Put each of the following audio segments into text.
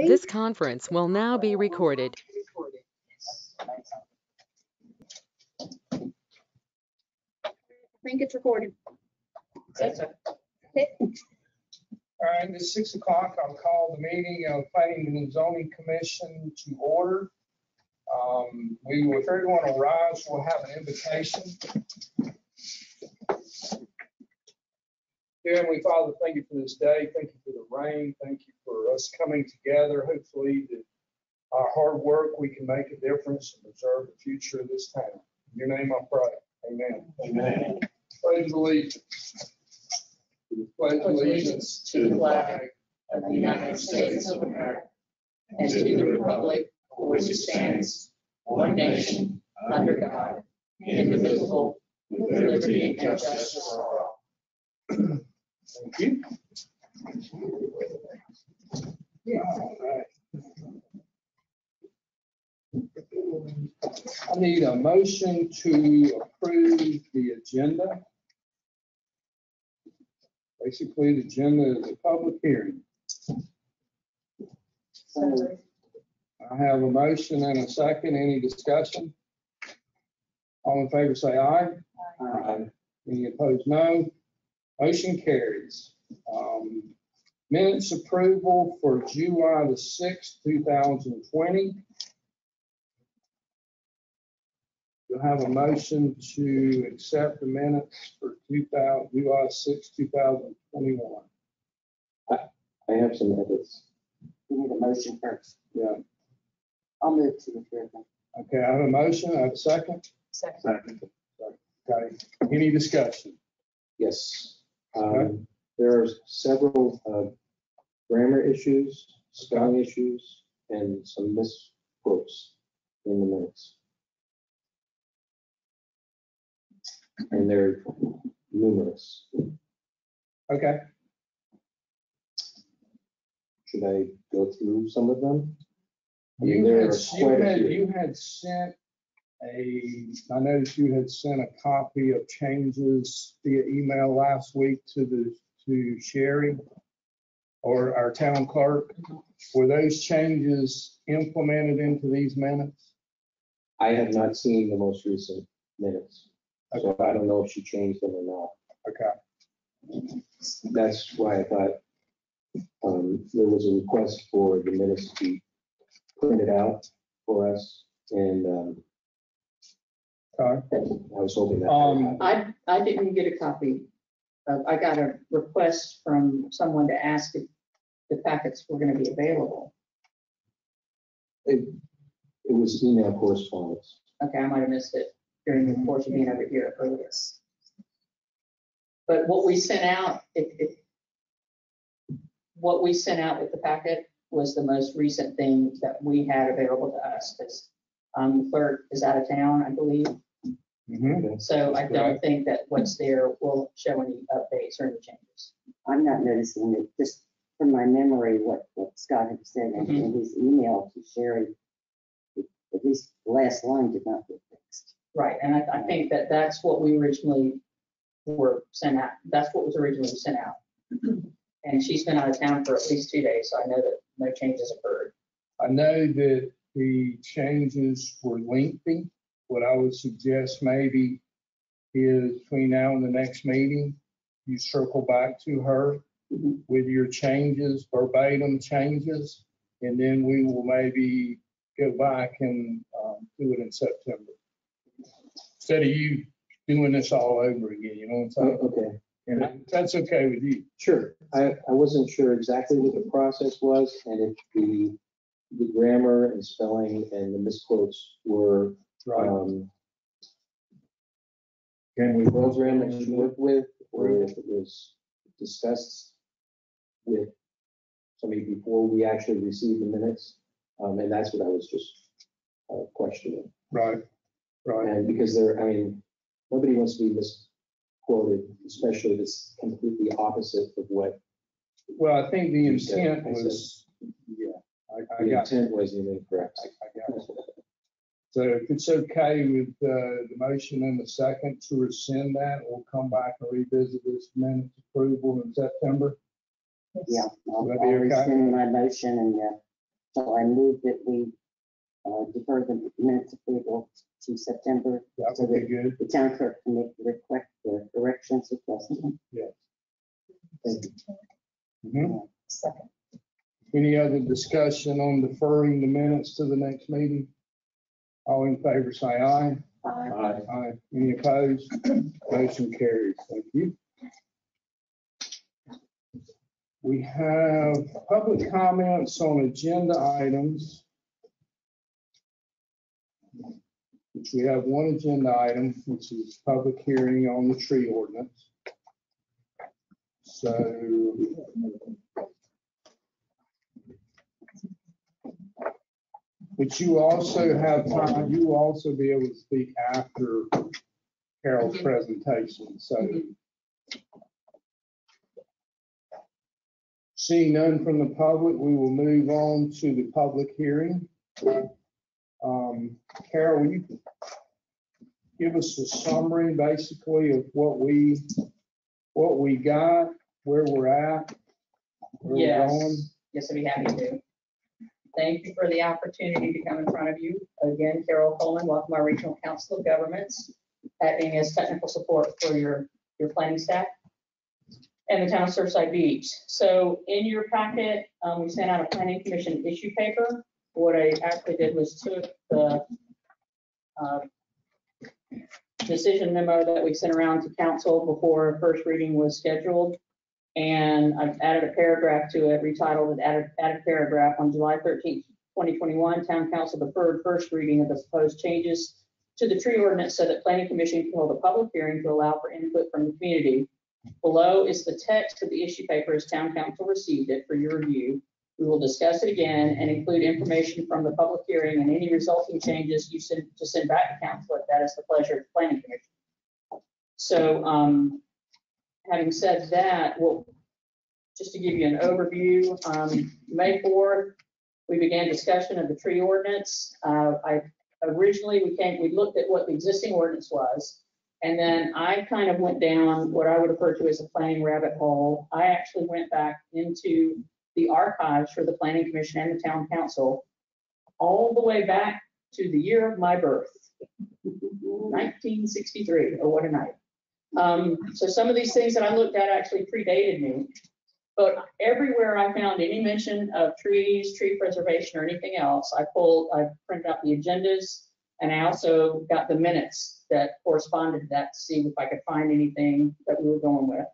This conference will now be recorded. I think it's recorded. All right, it's 6 o'clock. I'll call the meeting of Planning and Zoning Commission to order. If everyone will rise, we'll have an invitation. Dear Heavenly Father, thank you for this day. Thank you for the rain. Thank you for us coming together. Hopefully, that our hard work, we can make a difference and preserve the future of this town. In your name I pray. Amen. Amen. Pledge allegiance. Pledge allegiance to the flag of the United States of America and to the republic for which it stands, one nation, under God, indivisible, with liberty and justice for all. Thank you. All right. I need a motion to approve the agenda. Basically, the agenda is a public hearing. I have a motion and a second. Any discussion? All in favor say aye. Aye. Any opposed, no. Motion carries. Minutes approval for July the 6th, 2020. You'll have a motion to accept the minutes for July 6, 2021. I have some edits. We need a motion first. Yeah. I'll move to approve. Okay, I have a motion. I have a second. Second. Okay. Any discussion? Yes. Okay. There are several grammar issues, spelling issues, and some misquotes in the minutes. And they're numerous. Okay. Should I go through some of them? You There had are sent I noticed you had sent a copy of changes via email last week to Sherry or our town clerk. Were those changes implemented into these minutes? I have not seen the most recent minutes, so I don't know if she changed them or not. Okay. That's why I thought there was a request for the minutes to be printed out for us, and I was hoping that would happen. I didn't get a copy. I got a request from someone to ask if the packets were going to be available. It was email correspondence. Okay, I might have missed it during the course of being over here earlier. But what we sent out, what we sent out with the packet was the most recent thing that we had available to us, because the clerk is out of town, I believe. Mm-hmm. So I don't think that what's there will show any updates or any changes. I'm not noticing it, just from my memory, what Scott had said in his email to Sherry, at least the last line did not get fixed. Right, and I think that that's what we originally were sent out. That's what was originally sent out. And she's been out of town for at least 2 days, so I know that no changes occurred. I know that the changes were lengthy. What I would suggest maybe is between now and the next meeting, you circle back to her with your changes, verbatim changes, and then we will maybe go back and do it in September. Instead of you doing this all over again, you know what I'm saying? Okay. And that's okay with you. Sure. I wasn't sure exactly what the process was, and if the grammar and spelling and the misquotes were Can we program that you worked with, or if it was discussed with somebody before we actually received the minutes. And that's what I was just questioning. Right. And because nobody wants to be misquoted, especially if it's completely opposite of what. Well, I think the you said. intent was, I The got it. intent was incorrect. I got it. So if it's okay with the motion and the second to rescind that, we'll come back and revisit this minutes approval in September. Yeah, I'll Would that be okay? rescind my motion and So I move that we defer the minutes approval to September. That So would be that good. the town clerk can make the corrections requested. Thank you. Mhm. Second. Any other discussion on deferring the minutes to the next meeting? All in favor, say aye. Aye. Aye. Any opposed? Motion carries. Thank you. We have public comments on agenda items, which we have one agenda item, which is public hearing on the tree ordinance. So but you also have time, you will also be able to speak after Carol's presentation, so. Seeing none from the public, we will move on to the public hearing. Carol, will you give us a summary basically of what we got, where we're at, where we're going? Yes, I'd be happy to. Thank you for the opportunity to come in front of you. Again, Carol Coleman, welcome our Regional Council of Governments, acting as technical support for your planning staff and the town of Surfside Beach. So in your packet, we sent out a planning commission issue paper. What I actually did was took the decision memo that we sent around to council before first reading was scheduled, and I've added a paragraph to it, retitled and added paragraph. On July 13th, 2021, town council deferred first reading of the proposed changes to the tree ordinance so that planning commission can hold a public hearing to allow for input from the community. Below is the text of the issue paper as town council received it for your review. We will discuss it again and include information from the public hearing and any resulting changes you send back to council if that is the pleasure of the planning commission. So having said that, well, just to give you an overview, May 4th, we began discussion of the tree ordinance. Originally we looked at what the existing ordinance was. And then I kind of went down what I would refer to as a planning rabbit hole. I actually went back into the archives for the planning commission and the town council, all the way back to the year of my birth, 1963. Oh, what a night. So some of these things that I looked at actually predated me, but everywhere I found any mention of trees, tree preservation, or anything else, I printed out the agendas, and I also got the minutes that corresponded to that to see if I could find anything that we were going with.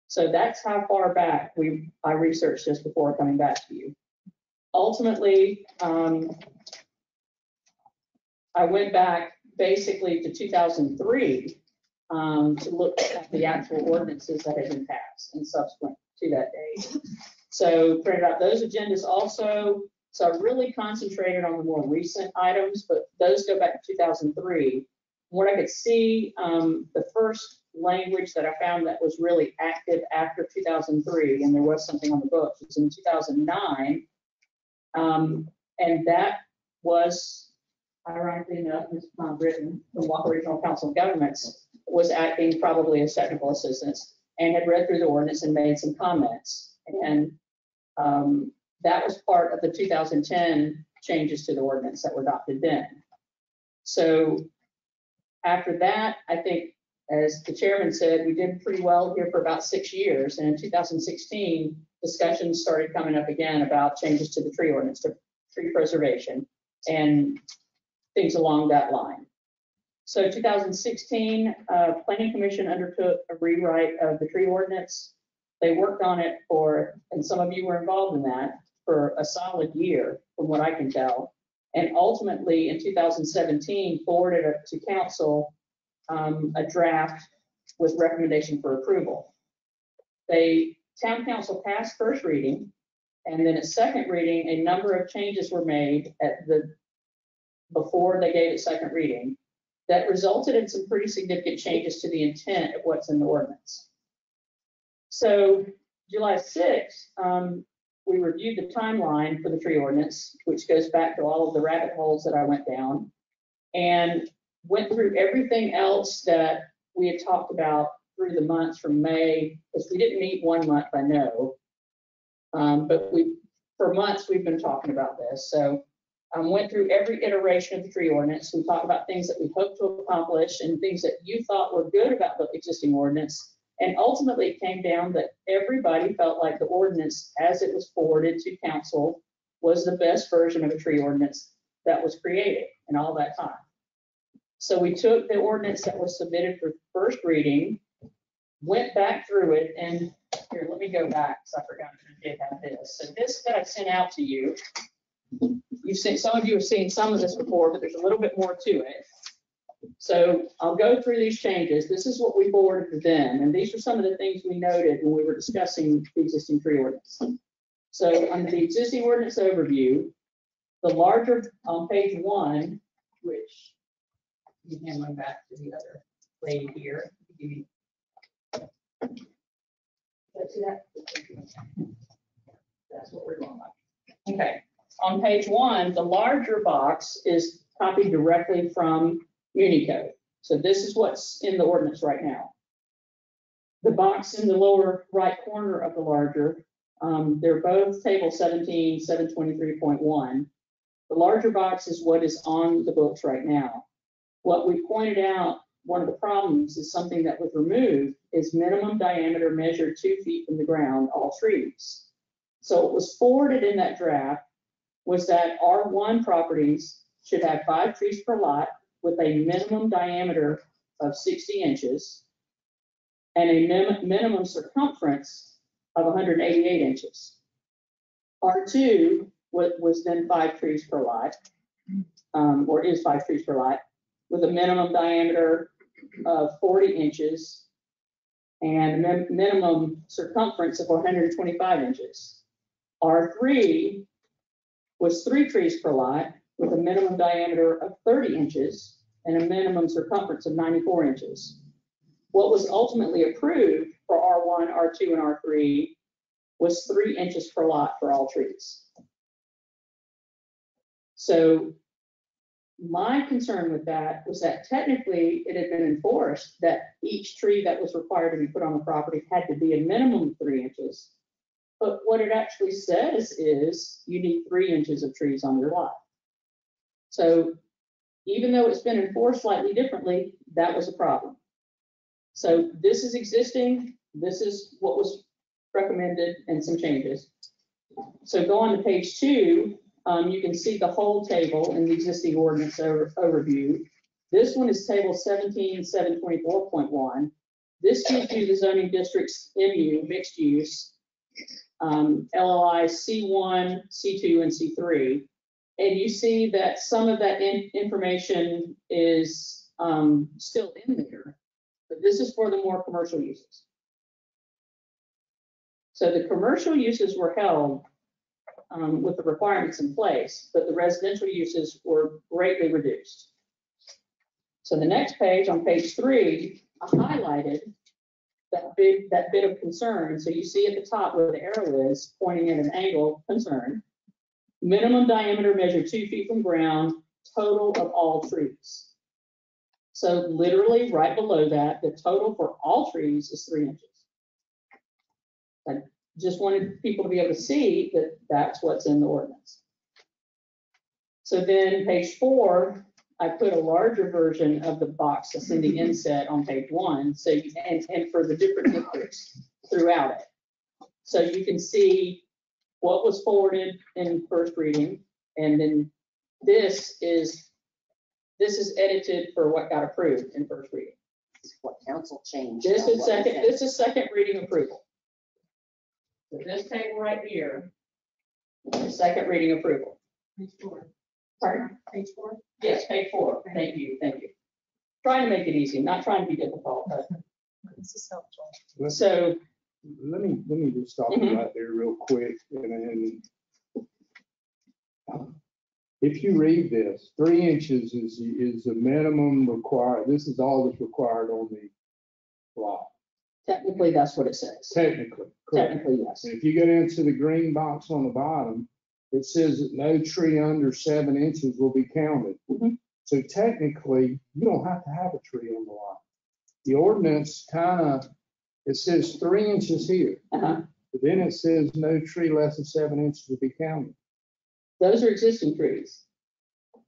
So that's how far back I researched this before coming back to you. Ultimately, I went back basically to 2003 to look at the actual ordinances that had been passed and subsequent to that date. So printed out those agendas also. So I really concentrated on the more recent items, but those go back to 2003. What I could see, the first language that I found that was really active after 2003, and there was something on the books, was in 2009. And that was, ironically enough, Ms. Tom Britton from Walker Regional Council of Governments was acting probably as technical assistant and had read through the ordinance and made some comments. And that was part of the 2010 changes to the ordinance that were adopted then. So after that, I think, as the chairman said, we did pretty well here for about 6 years. And in 2016, discussions started coming up again about changes to the tree ordinance, to tree preservation, and things along that line. So 2016, Planning Commission undertook a rewrite of the tree ordinance. They worked on it for, and some of you were involved in that, for a solid year, from what I can tell. And ultimately, in 2017, forwarded it to council a draft with recommendation for approval. Town council passed first reading, and then at second reading, a number of changes were made before they gave it second reading that resulted in some pretty significant changes to the intent of what's in the ordinance. So July 6th, we reviewed the timeline for the tree ordinance, which goes back to all of the rabbit holes that I went down, and went through everything else that we had talked about through the months from May, because we didn't meet 1 month, I know. But for months, we've been talking about this. So went through every iteration of the tree ordinance. We talked about things that we hoped to accomplish and things that you thought were good about the existing ordinance. And ultimately, it came down that everybody felt like the ordinance, as it was forwarded to council, was the best version of a tree ordinance that was created in all that time. So we took the ordinance that was submitted for first reading, went back through it, and here, let me go back, because I forgot I did have this. So this that I sent out to you, you've seen, some of you have seen some of this before, but there's a little bit more to it. So I'll go through these changes. This is what we forwarded to them, and these are some of the things we noted when we were discussing the existing tree ordinance. So under the existing ordinance overview, the larger on page 1, which you can hand mine back to the other lady here. See that? That's what we're going by. Okay. On page 1, the larger box is copied directly from Unicode. So this is what's in the ordinance right now. The box in the lower right corner of the larger, they're both table 17, 723.1. The larger box is what is on the books right now. What we pointed out, one of the problems is something that was removed is minimum diameter measured 2 feet from the ground, all trees. So what was forwarded in that draft was that R1 properties should have 5 trees per lot with a minimum diameter of 60 inches and a minimum circumference of 188 inches. R2 was then 5 trees per lot, or is 5 trees per lot, with a minimum diameter of 40 inches and minimum circumference of 125 inches. R3 was 3 trees per lot with a minimum diameter of 30 inches and a minimum circumference of 94 inches. What was ultimately approved for R1, R2, and R3 was 3 inches per lot for all trees. So my concern with that was that technically it had been enforced that each tree that was required to be put on the property had to be a minimum of 3 inches. But what it actually says is you need 3 inches of trees on your lot. So even though it's been enforced slightly differently, that was a problem. So this is existing. This is what was recommended and some changes. So go on to page 2. You can see the whole table in the existing ordinance overview. This one is table 17, 724.1. This gives you the zoning districts MU, mixed use, LLI C1, C2, and C3. And you see that some of that information is still in there, but this is for the more commercial uses. So the commercial uses were held with the requirements in place, but the residential uses were greatly reduced. So the next page, on page 3, I highlighted that bit of concern. So you see at the top where the arrow is pointing at an angle, concern. Minimum diameter measured 2 feet from ground, total of all trees. So literally right below that, the total for all trees is 3 inches. I just wanted people to be able to see that that's what's in the ordinance. So then page 4, I put a larger version of the box that's in the inset on page 1. So and for the different districts throughout it. So you can see what was forwarded in first reading, and then this is edited for what got approved in first reading. This is what council changed. This is second reading approval. So this table right here is second reading approval. Page 4. Pardon? Page 4? Yes, page 4. Thank you. Trying to make it easy, not trying to be difficult, but This is helpful. so Let me just stop you right there real quick. And if you read this, 3 inches is the minimum required. This is all that's required on the lot. technically that's what it says. Technically, correct. Technically, yes. And if you get into the green box on the bottom, it says that no tree under 7 inches will be counted. Mhm. So technically, you don't have to have a tree on the lot. The ordinance it says 3 inches here. Uh-huh. But then it says no tree less than 7 inches to be counted. Those are existing trees.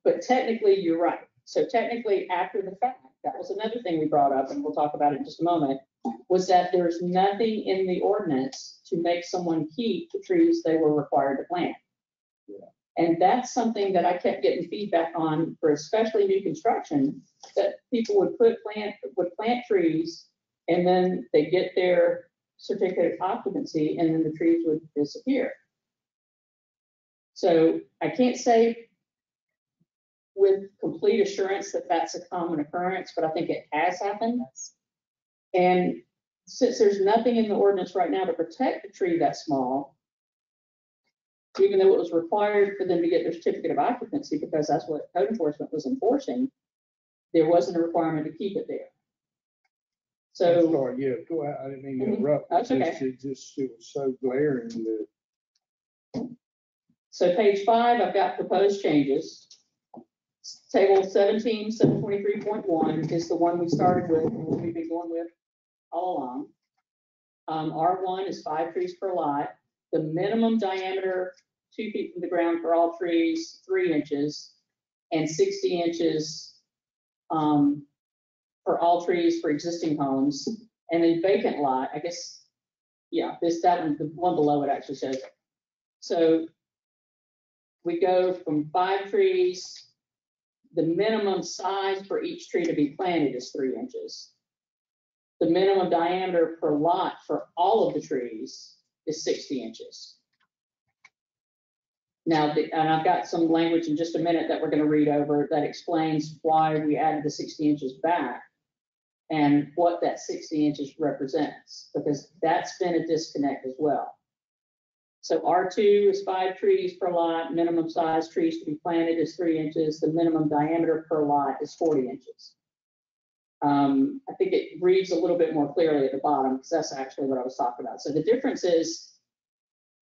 But technically, you're right. So technically, after the fact, that was another thing we brought up, and we'll talk about it in just a moment, was that there's nothing in the ordinance to make someone keep the trees they were required to plant. And that's something that I kept getting feedback on for especially new construction, that people would plant trees, and then they get their certificate of occupancy, and then the trees would disappear. So I can't say with complete assurance that that's a common occurrence, but I think it has happened. And since there's nothing in the ordinance right now to protect a tree that small, even though it was required for them to get their certificate of occupancy, because that's what code enforcement was enforcing, there wasn't a requirement to keep it there. I'm So, sorry, yeah, go ahead. I didn't mean to interrupt. That's okay. It was so glaring that. so page 5, I've got proposed changes. Table 17, 723.1 is the one we started with and we've been going with all along. R1 is 5 trees per lot. The minimum diameter, 2 feet from the ground for all trees, 3 inches, and 60 inches for all trees for existing homes. And then vacant lot, I guess, yeah, that one, the one below it actually shows it. So we go from 5 trees. The minimum size for each tree to be planted is 3 inches. The minimum diameter per lot for all of the trees is 60 inches. Now, and I've got some language in just a minute that we're going to read over that explains why we added the 60 inches back and what that 60 inches represents, because that's been a disconnect as well. So R2 is 5 trees per lot, minimum size trees to be planted is 3 inches, the minimum diameter per lot is 40 inches. I think it reads a little bit more clearly at the bottom, because that's actually what I was talking about. So the difference is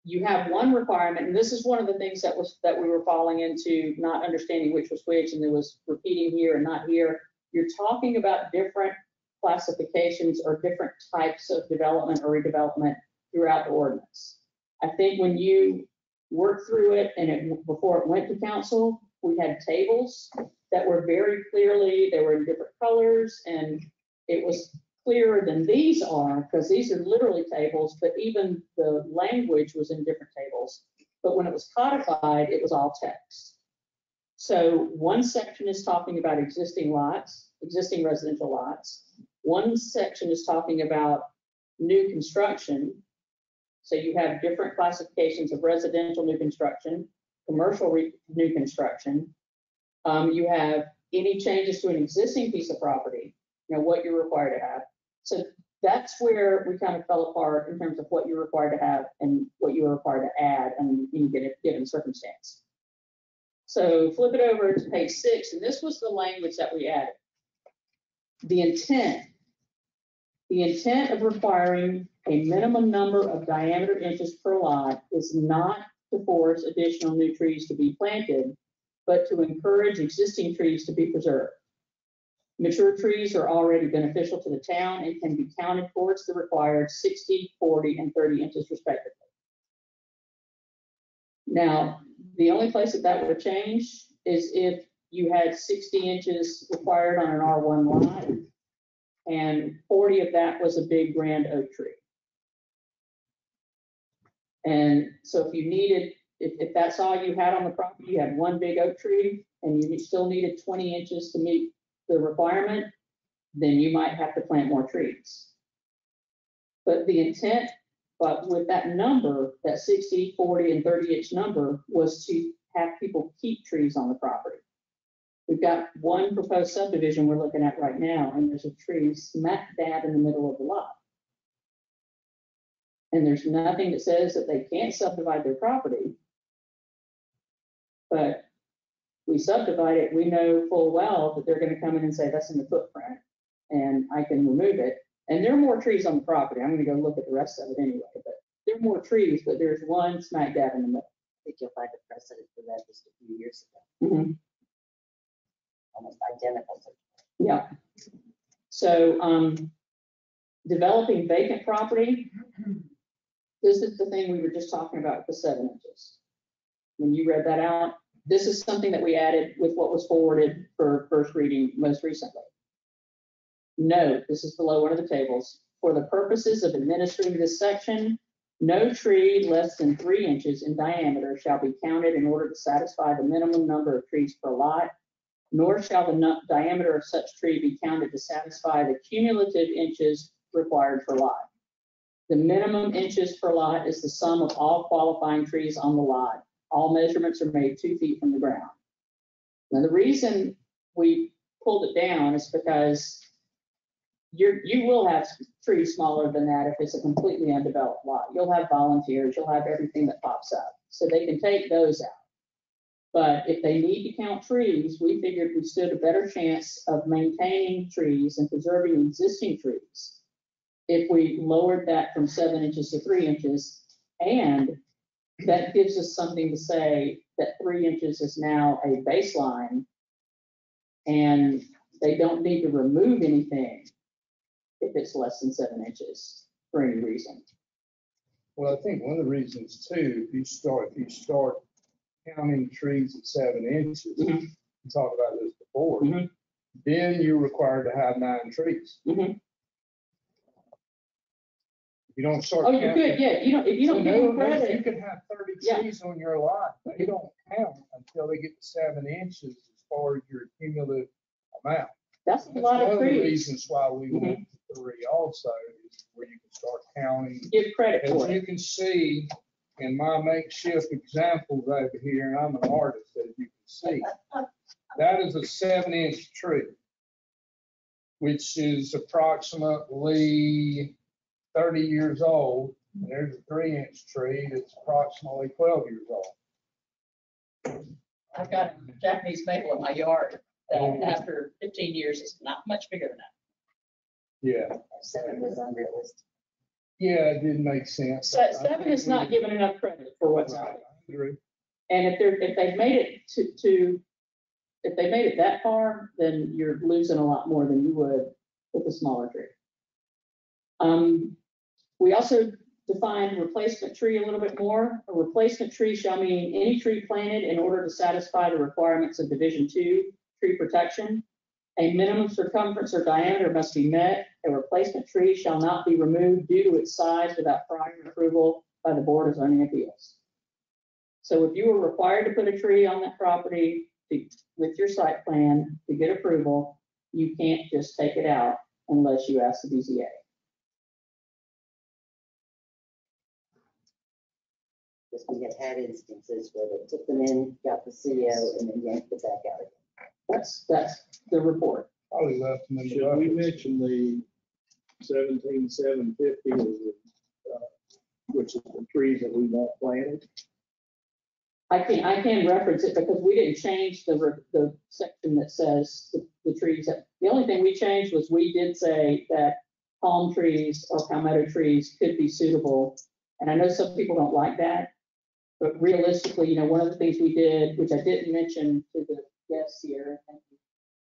you have one requirement, and this is one of the things that we were falling into, not understanding which was which, and there was repeating here and not here. You're talking about different classifications or different types of development or redevelopment throughout the ordinance. I think when you worked through it and before it went to council, we had tables that were very clearly, they were in different colors, and it was clearer than these are, because these are literally tables, but even the language was in different tables. But when it was codified, it was all text. So one section is talking about existing lots, existing residential lots. One section is talking about new construction. So you have different classifications of residential new construction, commercial new construction. You have any changes to an existing piece of property, what you're required to have. So that's where we kind of fell apart in terms of what you're required to have and what you are required to add in a given circumstance. So flip it over to page 6, and this was the language that we added. The intent of requiring a minimum number of diameter inches per lot is not to force additional new trees to be planted, but to encourage existing trees to be preserved. Mature trees are already beneficial to the town and can be counted towards the required 60, 40, and 30 inches respectively. Now, the only place that would change is if you had 60 inches required on an R1 lot, and 40 of that was a big grand oak tree. And so if you needed, if that's all you had on the property, you had one big oak tree, and you still needed 20 inches to meet the requirement, then you might have to plant more trees. But the intent, but with that number, that 60, 40, and 30 inch number, was to have people keep trees on the property. We've got one proposed subdivision we're looking at right now, and there's a tree smack dab in the middle of the lot. And there's nothing that says that they can't subdivide their property. But we subdivide it, we know full well that they're going to come in and say that's in the footprint, and I can remove it. And there are more trees on the property. I'm going to go look at the rest of it anyway. But there are more trees, but there's one smack dab in the middle. I think you'll find a precedent for that just a few years ago. Mm-hmm. Almost identical. Yeah. So developing vacant property, this is the thing we were just talking about with the 7 inches. When you read that out, this is something that we added with what was forwarded for first reading most recently. Note, this is below one of the tables. For the purposes of administering this section, no tree less than 3 inches in diameter shall be counted in order to satisfy the minimum number of trees per lot, nor shall the diameter of such tree be counted to satisfy the cumulative inches required per lot. The minimum inches per lot is the sum of all qualifying trees on the lot. All measurements are made 2 feet from the ground. Now, the reason we pulled it down is because you will have trees smaller than that if it's a completely undeveloped lot. You'll have volunteers, you'll have everything that pops up. So they can take those out. But if they need to count trees, we figured we stood a better chance of maintaining trees and preserving existing trees if we lowered that from 7 inches to 3 inches. And that gives us something to say that 3 inches is now a baseline, and they don't need to remove anything if it's less than 7 inches for any reason. Well, I think one of the reasons too, if you start counting trees at 7 inches, Mhm. we talked about this before, Mhm. then you're required to have 9 trees. Mhm. If you don't start Oh, you counting. could, yeah, if you don't give them You credit, could have 30 Yeah. trees on your lot, they don't count until they get to 7 inches as far as your cumulative amount. that's a That's lot one of of the trees. reasons why we went to 3 also, is where you can start counting. Give credit As for it. you can see in my makeshift examples over here, and I'm an artist, as you can see, that is a 7-inch tree, which is approximately 30 years old. And there's a 3-inch tree that's approximately 12 years old. I've got a Japanese maple in my yard that after 15 years is not much bigger than that. Yeah. 7 was unrealistic. Yeah, it didn't make sense. So 7 is not given enough credit for what's out Right, there. I agree. And if they've made it if they made it that far, then you're losing a lot more than you would with a smaller tree. We also defined replacement tree a little bit more. A replacement tree shall mean any tree planted in order to satisfy the requirements of Division 2 tree protection. A minimum circumference or diameter must be met. A replacement tree shall not be removed due to its size without prior approval by the Board of Zoning Appeals. So if you were required to put a tree on that property with your site plan to get approval, you can't just take it out unless you ask the BZA. Because we have had instances where they took them in, got the CO, and then yanked it back out again. That's the report. Probably left them in the Should we buckets. mention the 17,750, which is the trees that we want planted? I can reference it because we didn't change the section that says the trees. The only thing we changed was we did say that palm trees or palmetto trees could be suitable. And I know some people don't like that, but realistically, one of the things we did, which I didn't mention to the guests here,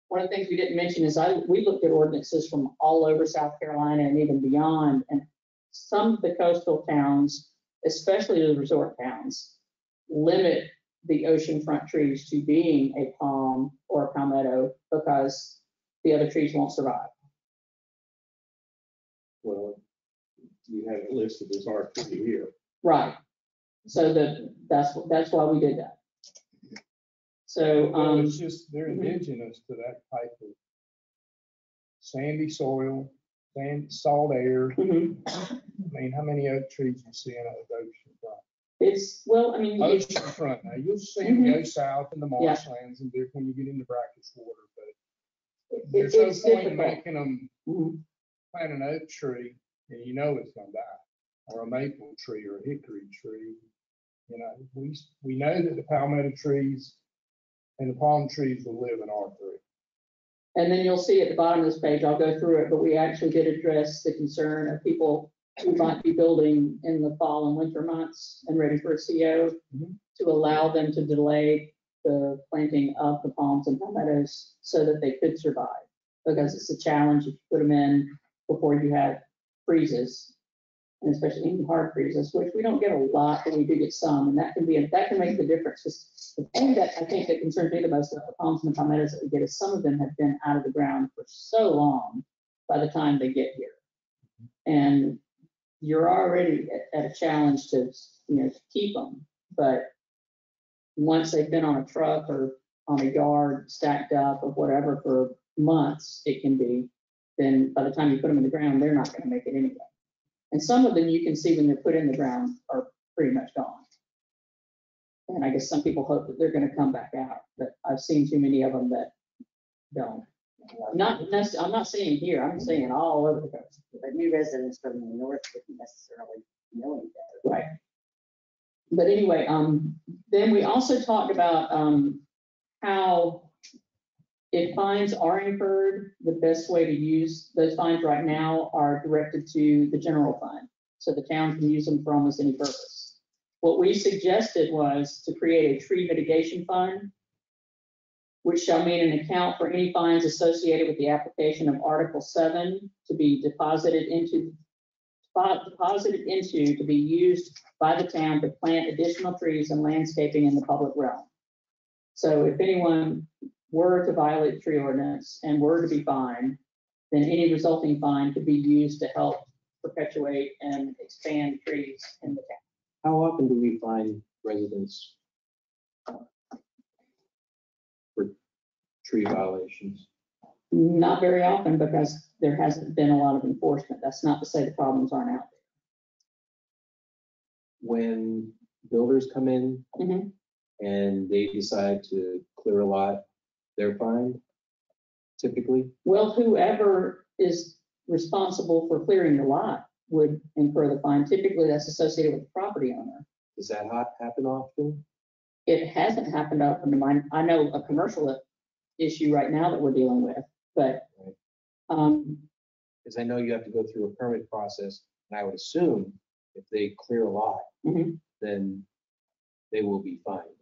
one of the things we didn't mention is we looked at ordinances from all over South Carolina and even beyond, and some of the coastal towns, especially the resort towns, limit the oceanfront trees to being a palm or a palmetto because the other trees won't survive. Well, you have it listed as R3 here. Right. So that's why we did that. So Well, it's just, they're indigenous to that type of sandy soil, salt air. mhm. I mean, how many oak trees you see in an oceanfront? Oceanfront, now you'll see them go south in the marshlands and when you get into brackish water, but there's no it's point in difficult. making them Mhm. plant an oak tree and you know it's gonna die, or a maple tree or a hickory tree. We know that the palmetto trees and the palm trees will live in R3. And then you'll see at the bottom of this page, I'll go through it, but we actually did address the concern of people who might be building in the fall and winter months and ready for a CO to allow them to delay the planting of the palms and palmettos so that they could survive. Because it's a challenge if you put them in before you have freezes and especially in hard freezes, which we don't get a lot, but we do get some, and that can make the difference. 'Cause the thing that I think that concerns me the most about the palms and palmettos that we get is some of them have been out of the ground for so long by the time they get here. And you're already at a challenge to, keep them, but once they've been on a truck or on a yard stacked up or whatever for months, it can be, then by the time you put them in the ground, they're not going to make it anyway. And some of them you can see when they're put in the ground are pretty much gone. And I guess some people hope that they're going to come back out, but I've seen too many of them that don't. I'm not saying here, I'm saying all over the coast. But new residents from the north wouldn't necessarily know any better. Right. But anyway, then we also talked about how if fines are incurred, the best way to use those fines right now are directed to the general fund. So the town can use them for almost any purpose. What we suggested was to create a tree mitigation fund, which shall mean an account for any fines associated with the application of Article 7 to be deposited into to be used by the town to plant additional trees and landscaping in the public realm. So if anyone were to violate the tree ordinance and were to be fined, then any resulting fine could be used to help perpetuate and expand trees in the town. How often do we find residents for tree violations? Not very often, because there hasn't been a lot of enforcement. That's not to say the problems aren't out When builders come in there. Mhm. and they decide to clear a lot, they're fined typically? Well, whoever is responsible for clearing the lot would incur the fine. Typically, that's associated with the property owner. Does that happen often? It hasn't happened often to mine. I know a commercial issue right now that we're dealing with, but Because I know you have to go through a permit process, and I would assume if they clear a lot, Mhm. then they will be fined.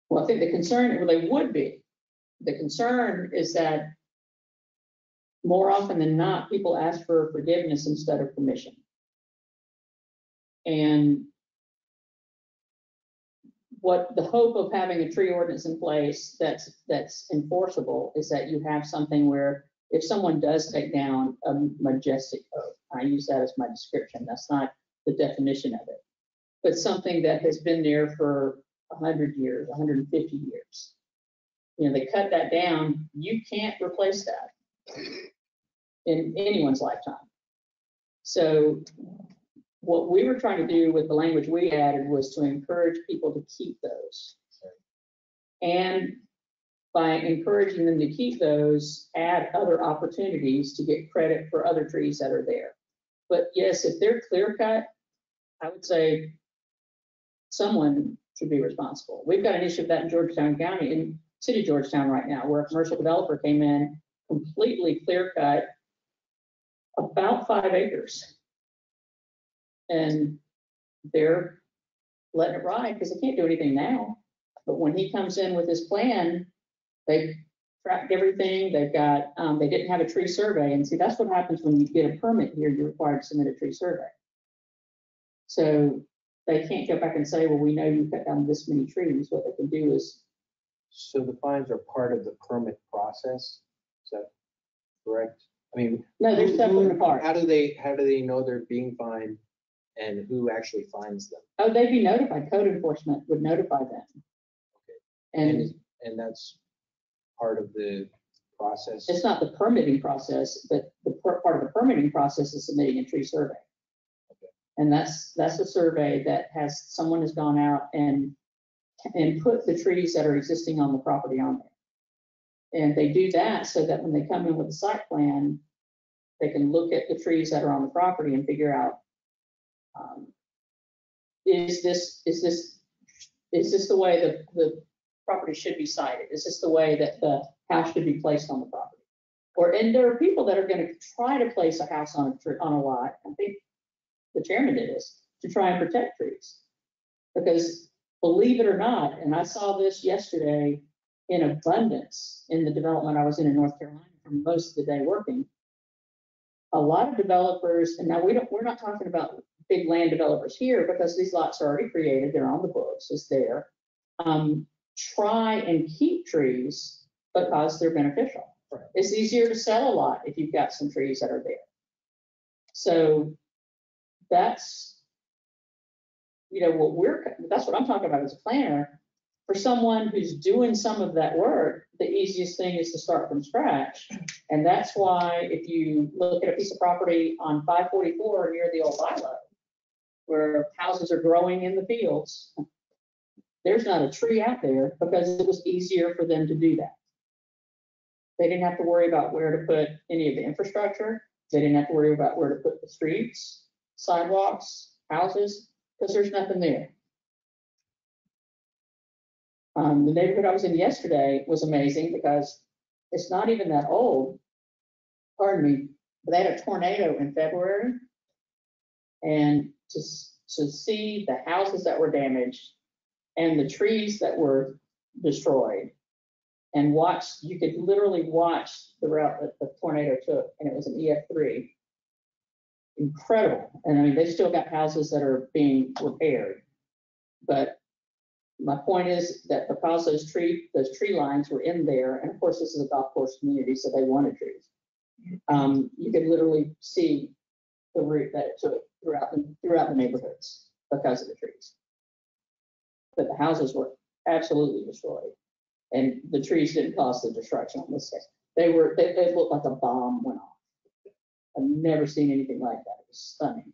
Well, I think the concern, well, they would be. The concern is that more often than not, people ask for forgiveness instead of permission. And what the hope of having a tree ordinance in place that's enforceable is that you have something where if someone does take down a majestic oak, I use that as my description, that's not the definition of it, but something that has been there for 100 years, 150 years. They cut that down, you can't replace that in anyone's lifetime. So what we were trying to do with the language we added was to encourage people to keep those. And by encouraging them to keep those, add other opportunities to get credit for other trees that are there. But yes, if they're clear cut, I would say someone should be responsible. We've got an issue of that in Georgetown County, in City of Georgetown right now, where a commercial developer came in, completely clear cut about 5 acres. And they're letting it ride because they can't do anything now. But when he comes in with his plan, they've tracked everything. They've got, they didn't have a tree survey. And see, that's what happens when you get a permit here, you're required to submit a tree survey. So they can't go back and say, well, we know you cut down this many trees. What they can do is. So the fines are part of the permit process? Is that correct? I mean, No, they're separate and apart. How do they know they're being fined and who actually fines them? Oh, they'd be notified. Code enforcement would notify them. Okay. And that's part of the process? It's not the permitting process, but the part of the permitting process is submitting a tree survey. Okay. And that's a survey that someone has gone out and put the trees that are existing on the property on there. And they do that so that when they come in with a site plan, they can look at the trees that are on the property and figure out, is this the way that the property should be sited? Is this the way that the house should be placed on the property? And there are people that are going to try to place a house on a lot. I think the chairman did this to try and protect trees, because believe it or not, and I saw this yesterday in abundance in the development I was in North Carolina for most of the day working. A lot of developers, and now we're not talking about big land developers here, because these lots are already created, they're on the books, it's there. Try and keep trees because they're beneficial. Right. It's easier to sell a lot if you've got some trees that are there. So that's, that's what I'm talking about as a planner. For someone who's doing some of that work, the easiest thing is to start from scratch. And that's why if you look at a piece of property on 544 near the old Lilo, where houses are growing in the fields, there's not a tree out there because it was easier for them to do that. They didn't have to worry about where to put any of the infrastructure. They didn't have to worry about where to put the streets, sidewalks, houses, because there's nothing there. The neighborhood I was in yesterday was amazing because it's not even that old. Pardon me, but they had a tornado in February. And to see the houses that were damaged and the trees that were destroyed, and you could literally watch the route that the tornado took, and it was an EF3. Incredible. And I mean, they still got houses that are being repaired. But my point is that because those tree lines were in there, and of course this is a golf course community, so they wanted trees. You could literally see the route that it took throughout the neighborhoods because of the trees. But the houses were absolutely destroyed, and the trees didn't cause the destruction on this case. They looked like a bomb went off. I've never seen anything like that. It was stunning.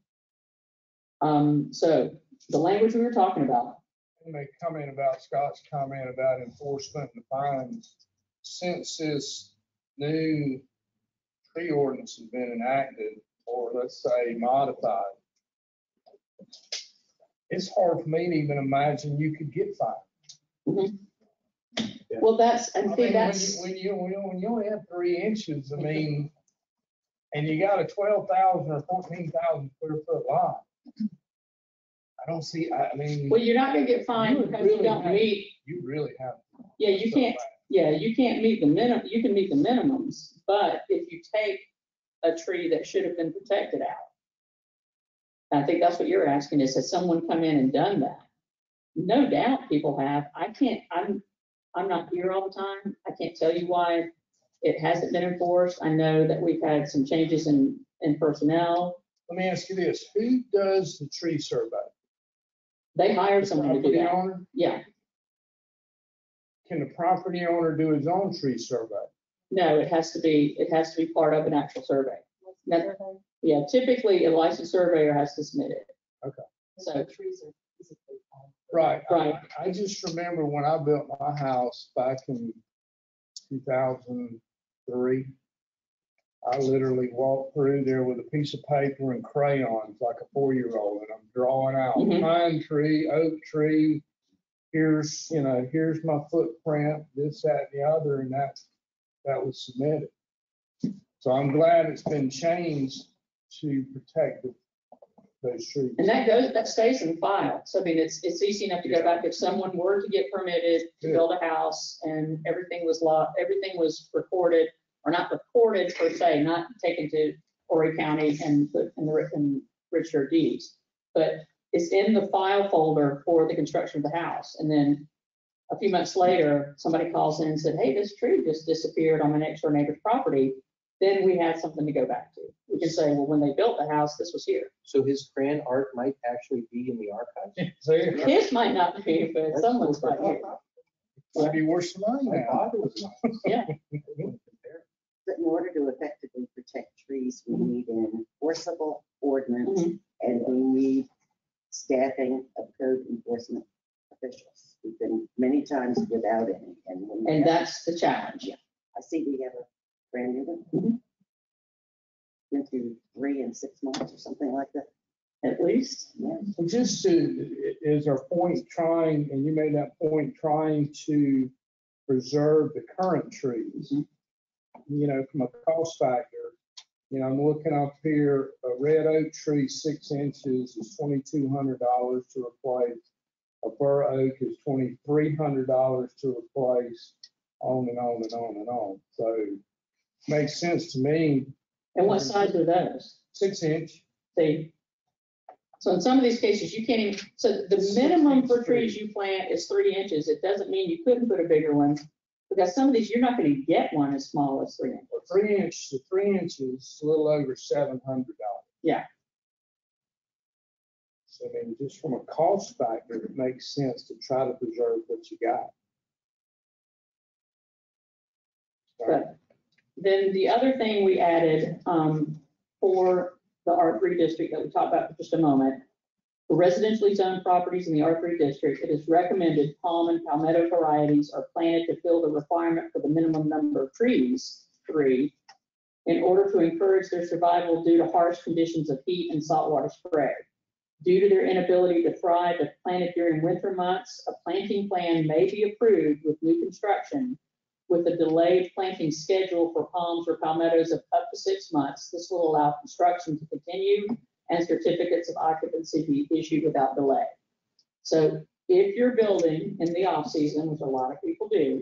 So the language we were talking about. And they comment about Scott's comment about enforcement and fines. Since this new tree ordinance has been enacted, or let's say modified, it's hard for me to even imagine you could get fined. Mm-hmm. Yeah. Well, when you only have 3 inches, I mean, and you got a 12,000 or 14,000 square foot lot. I don't see. I mean. Well, you're not going to get fined because really you don't meet. You really have. Yeah, you can't. Yeah, you can't meet the minimum. You can meet the minimums, but if you take a tree that should have been protected out, I think that's what you're asking is, has someone come in and done that? No doubt people have. I'm not here all the time. I can't tell you why it hasn't been enforced. I know that we've had some changes in personnel. Let me ask you this: who does the tree survey? They hired someone to do that. Owner? Yeah. Can the property owner do his own tree survey? No, it has to be part of an actual survey. Yeah, typically a licensed surveyor has to submit it. Okay. So trees are physically right. Right. I just remember when I built my house back in 2003. I literally walked through there with a piece of paper and crayons like a 4-year-old, and I'm drawing out pine tree, oak tree. Here's my footprint, this, that, and the other, and that was submitted. So I'm glad it's been changed to protect those trees. And that stays in the file. So I mean, it's easy enough to go back if someone were to get permitted to build a house and everything was recorded. Or not recorded per se, not taken to Horry County and put in the register of deeds, but it's in the file folder for the construction of the house. And then a few months later, somebody calls in and said, hey, this tree just disappeared on my next door neighbor's property. Then we had something to go back to. We can say, well, when they built the house, this was here. So his crayon art might actually be in the archives? His might not be, but someone's might be. Might be worse than mine now. Yeah. But in order to effectively protect trees, we need an enforceable ordinance, and we need staffing of code enforcement officials. We've been many times without any. And that's the challenge. Yeah. I see we have a brand new one. Went through 3 and 6 months or something like that. At least. Yeah. Just is our point trying, and you made that point, trying to preserve the current trees. From a cost factor, I'm looking up here, a red oak tree 6 inches is $2,200 to replace. A bur oak is $2,300 to replace, on and on and on and on. So it makes sense to me. And what size are those? 6 inch. See, So in some of these cases, you can't even, so the minimum for trees you plant is 3 inches. It doesn't mean you couldn't put a bigger one, because some of these, you're not gonna get one as small as 3 inches. 3 inches is a little over $700. Yeah. So I mean, just from a cost factor, it makes sense to try to preserve what you got. But then the other thing we added for the R3 district that we talked about for just a moment, for residentially zoned properties in the R3 district, it is recommended palm and palmetto varieties are planted to fill the requirement for the minimum number of trees, 3, in order to encourage their survival due to harsh conditions of heat and saltwater spray. Due to their inability to thrive if planted during winter months, a planting plan may be approved with new construction with a delayed planting schedule for palms or palmettos of up to 6 months. This will allow construction to continue and certificates of occupancy be issued without delay. So if you're building in the off season, which a lot of people do,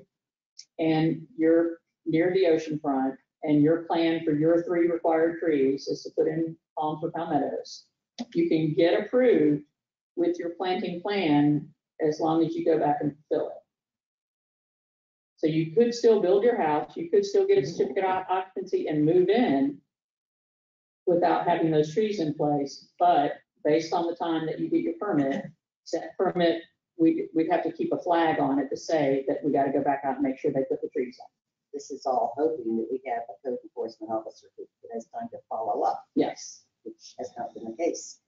and you're near the ocean front and your plan for your 3 required trees is to put in palms or palmettos, you can get approved with your planting plan as long as you go back and fill it. So you could still build your house, you could still get a certificate of occupancy and move in without having those trees in place, but based on the time that you get your permit, that permit, we'd have to keep a flag on it to say that we got to go back out and make sure they put the trees on. This is all hoping that we have a code enforcement officer who has time to follow up, Yes. which has not been the case.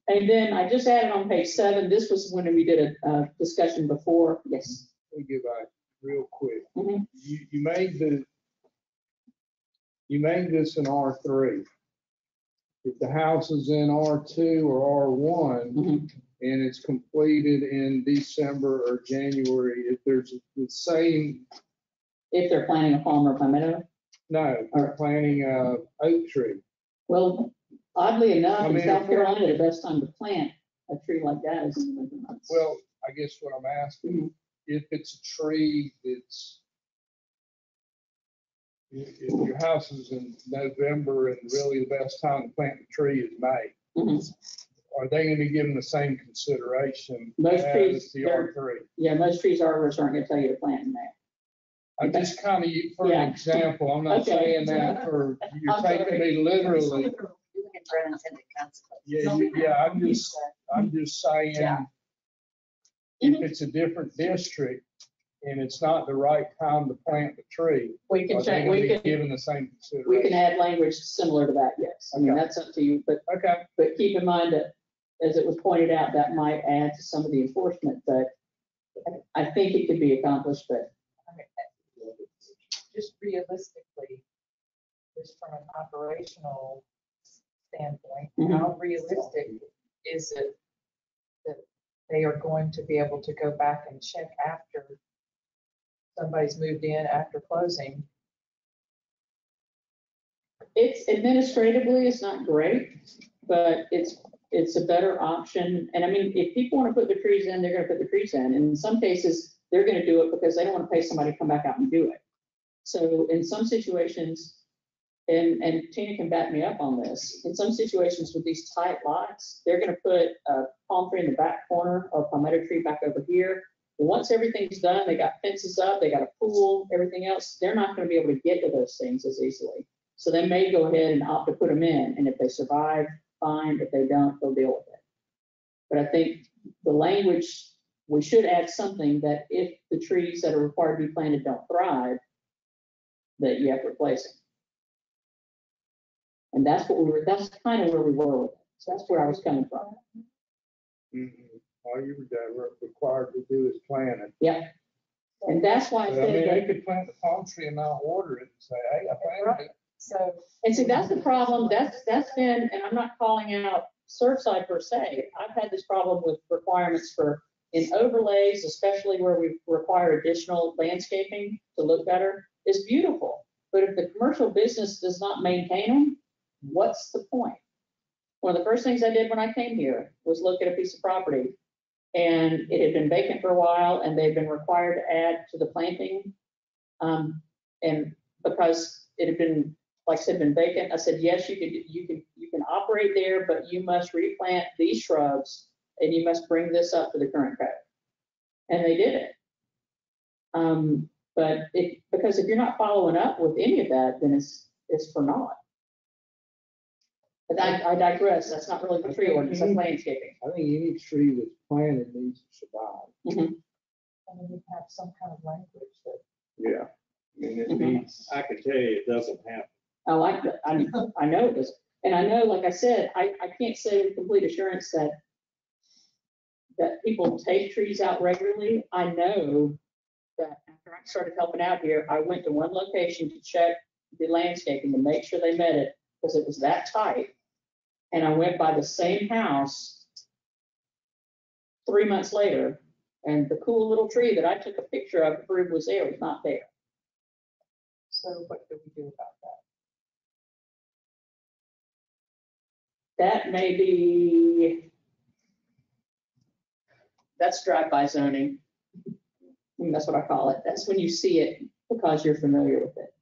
And then I just added on page 7, this was when we did a discussion before. Yes. Let me get back real quick. Mhm. You made this an R3. If the house is in R2 or R1 Mhm. and it's completed in December or January, if there's the same, If they're planting a palm or palmetto. no, they're planting a oak tree. Well, oddly enough, I in mean, South if you're- Carolina, the best time to plant a tree like that is in the winter months. Well, I guess what I'm asking, Mhm. if it's a tree that's, if your house is in November and really the best time to plant the tree is May, Mhm. are they going to be given the same consideration Most trees, as the they're- R3? Yeah, most trees arborists aren't gonna tell you to plant in May. I just kind of, for Yeah. an example, I'm not Okay. saying that for, you're I'm taking sorry. me literally. You can for unintended consequences. Yeah, I'm just saying, Yeah. if Mhm. it's a different district and it's not the right time to plant the tree, We can are they change, going to we be can, given the same we consideration? can add language similar to that, yes. I mean, Okay. that's up to you, but Okay. keep in mind that, as it was pointed out, that might add to some of the enforcement, but I think it could be accomplished, but Just realistically, just from an operational standpoint, Mhm. how realistic is it that they are going to be able to go back and check after somebody's moved in after closing? it's administratively, it's not great, but it's a better option. And I mean, if people want to put the trees in, they're gonna put the trees in. And in some cases, they're gonna do it because they don't want to pay somebody to come back out and do it. So in some situations, and Tina can back me up on this, in some situations with these tight lots, they're gonna put a palm tree in the back corner or palmetto tree back over here. Once everything's done, they got fences up, they got a pool, everything else, they're not gonna be able to get to those things as easily. So they may go ahead and opt to put them in, and if they survive, fine. If they don't, they'll deal with it. But I think the language, we should add something that if the trees that are required to be planted don't thrive, that you have to replace them. And that's that's kind of where we were with it. So that's where I was coming from. All you were required to do is plant it. Yep. And that's why I But, said they that. could plant the palm tree and not order it and say, hey, I planted it. So, And see, that's the problem. That's been, and I'm not calling out Surfside per se. I've had this problem with requirements for in overlays, especially where we require additional landscaping to look better. It's beautiful, but if the commercial business does not maintain them, what's the point? One of the first things I did when I came here was look at a piece of property, and it had been vacant for a while, and they've been required to add to the planting, and because it had been like I said, been vacant. I said, yes, you can operate there, but you must replant these shrubs and you must bring this up to the current code. And they did it. But because if you're not following up with any of that, then it's for naught. But I digress. That's not really the tree ordinance, that's landscaping. I think any tree that's planted needs to survive. Mhm. And then you have some kind of language that. Yeah. I mean, it needs, I can tell you it doesn't happen. Oh, I know it does. And I know, like I said, I can't say with complete assurance that people take trees out regularly. I know that after I started helping out here, I went to one location to check the landscaping to make sure they met it, because it was that tight. And I went by the same house 3 months later, and the cool little tree that I took a picture of to prove was there was not there. So what do we do about that? That may be, that's drive-by zoning. That's what I call it. That's when you see it because you're familiar with it.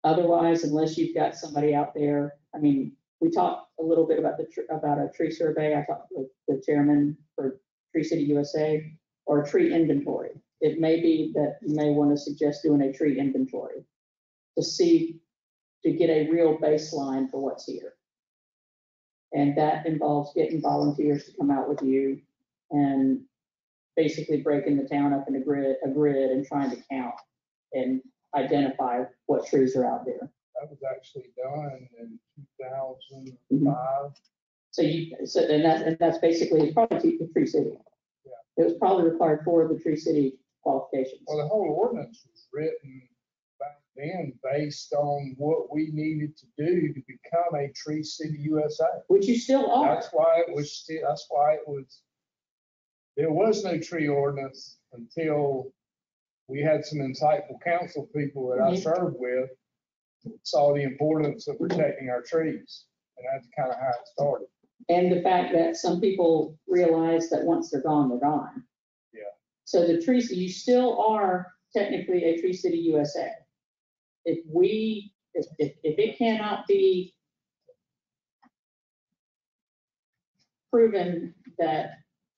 Otherwise, unless you've got somebody out there, I mean, we talked a little bit about about a tree survey. I talked with the chairman for Tree City USA, or a tree inventory. It may be that you may want to suggest doing a tree inventory to get a real baseline for what's here. And that involves getting volunteers to come out with you and basically breaking the town up in a grid and trying to count and identify what trees are out there. That was actually done in 2005. And that's basically, it's probably the Tree City. Yeah. It was probably required for the Tree City qualifications. Well, the whole ordinance was written back then based on what we needed to do to become a Tree City USA. Which you still are. That's why it was, there was no tree ordinance until we had some insightful council people that I served with, saw the importance of protecting our trees. And that's kind of how it started. And the fact that some people realize that once they're gone, they're gone. Yeah. So the trees, you still are technically a Tree City USA. If it cannot be proven that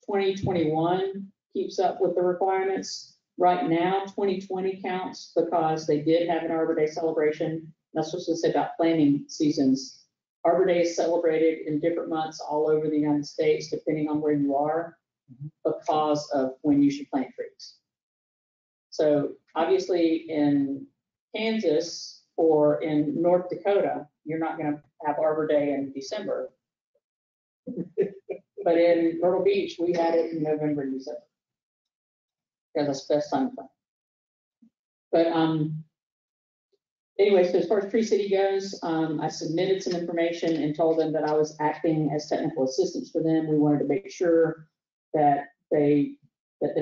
2021 keeps up with the requirements, right now 2020 counts because they did have an Arbor Day celebration. That's what I was going to say about planting seasons. Arbor Day is celebrated in different months all over the United States, depending on where you are, because of when you should plant trees. So obviously in Kansas or in North Dakota, you're not going to have Arbor Day in December. But in Myrtle Beach, we had it in November and December. Because that's the best time to plant. But anyway, so as far as Tree City goes, I submitted some information and told them that I was acting as technical assistance for them. We wanted to make sure that the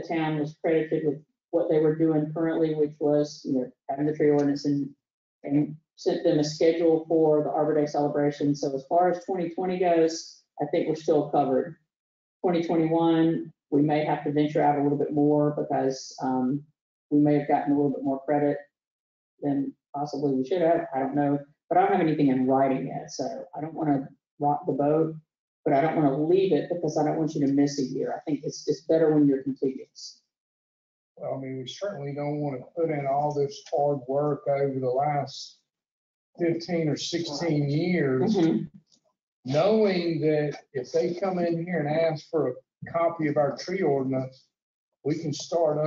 town was credited with what they were doing currently, which was, having the tree ordinance and sent them a schedule for the Arbor Day celebration. So as far as 2020 goes, I think we're still covered. 2021, we may have to venture out a little bit more because we may have gotten a little bit more credit than possibly we should have. I don't know, but I don't have anything in writing yet. So I don't want to rock the boat, but I don't want to leave it because I don't want you to miss a year. I think it's better when you're contiguous. Well, I mean, we certainly don't want to put in all this hard work over the last 15 or 16 years, knowing that if they come in here and ask for a copy of our tree ordinance, we can start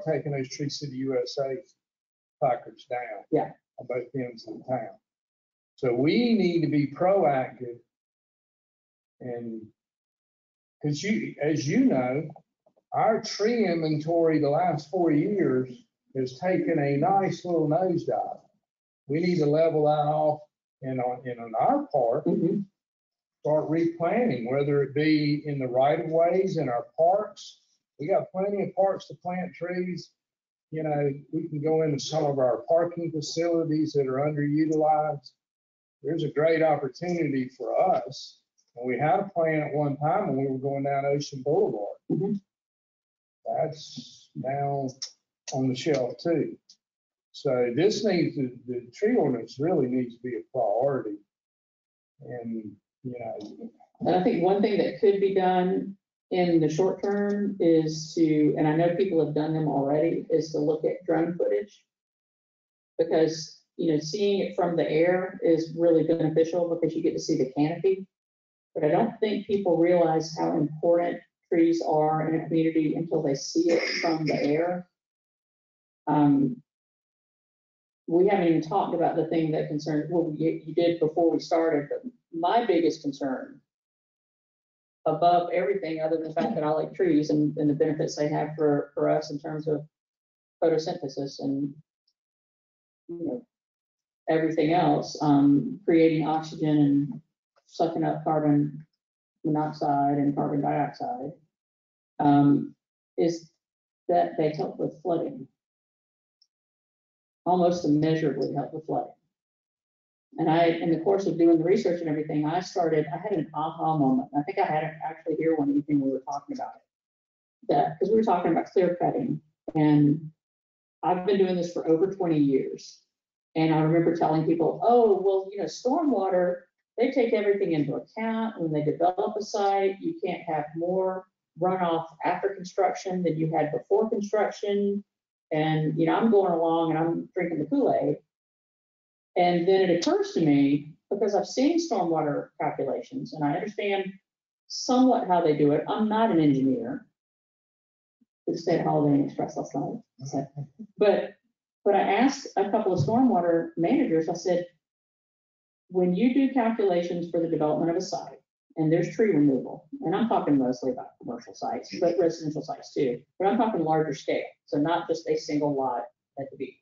taking those Tree City USA placards down on both ends of the town. So we need to be proactive, and because as you know, our tree inventory the last 4 years has taken a nice little nosedive. We need to level that off, and on our part, start replanting, whether it be in the right of ways in our parks. We got plenty of parks to plant trees. We can go into some of our parking facilities that are underutilized. There's a great opportunity for us. And we had a plan at one time when we were going down Ocean Boulevard. That's now on the shelf too. So this needs, the tree ordinance really needs to be a priority. And, you know, And I think one thing that could be done in the short term is to, and I know people have done them already, is to look at drone footage. Because, you know, seeing it from the air is really beneficial because you get to see the canopy. But I don't think people realize how important trees are in a community until they see it from the air. We haven't even talked about the thing that concerns, well, you did before we started, but my biggest concern above everything other than the fact that I like trees and the benefits they have for us in terms of photosynthesis and, you know, everything else, creating oxygen and sucking up carbon monoxide and carbon dioxide, is that they help with flooding, almost immeasurably help with flooding. And in the course of doing the research and everything, I had an aha moment. I think I had it actually here one evening we were talking about it. That, because we were talking about clear cutting, and I've been doing this for over 20 years. And I remember telling people, oh, well, you know, stormwater, they take everything into account when they develop a site. You can't have more runoff after construction than you had before construction. And, you know, I'm going along and I'm drinking the Kool-Aid. And then it occurs to me, because I've seen stormwater calculations and I understand somewhat how they do it. I'm not an engineer. We stayed at Holiday Inn Express last night. So, but I asked a couple of stormwater managers, I said, when you do calculations for the development of a site, and there's tree removal, and I'm talking mostly about commercial sites, but residential sites too, but I'm talking larger scale, so not just a single lot at the beach.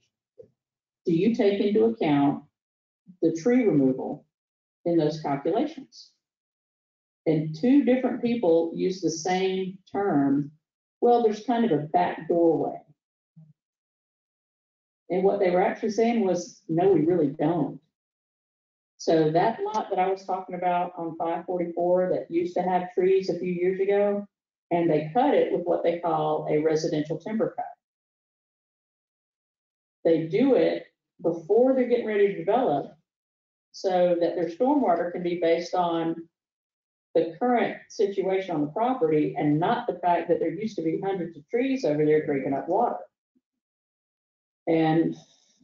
Do you take into account the tree removal in those calculations? And two different people use the same term. Well, there's kind of a back doorway. And what they were actually saying was, no, we really don't. So that lot that I was talking about on 544 that used to have trees a few years ago, and they cut it with what they call a residential timber cut. They do it before they're getting ready to develop so that their stormwater can be based on the current situation on the property and not the fact that there used to be hundreds of trees over there drinking up water. And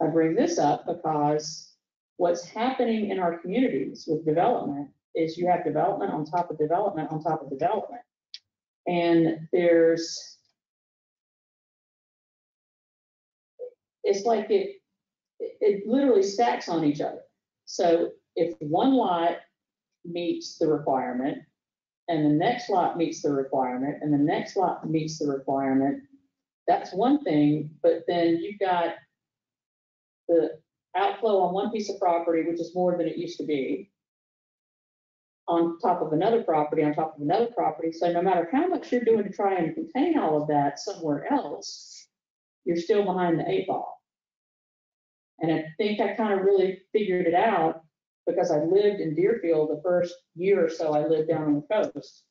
I bring this up because what's happening in our communities with development is you have development on top of development on top of development. And it's like it literally stacks on each other. So if one lot meets the requirement and the next lot meets the requirement and the next lot meets the requirement, that's one thing, but then you've got the outflow on one piece of property, which is more than it used to be, on top of another property, on top of another property. So no matter how much you're doing to try and contain all of that somewhere else, you're still behind the 8 ball. And I think I kind of really figured it out because I lived in Deerfield the first year or so I lived down on the coast.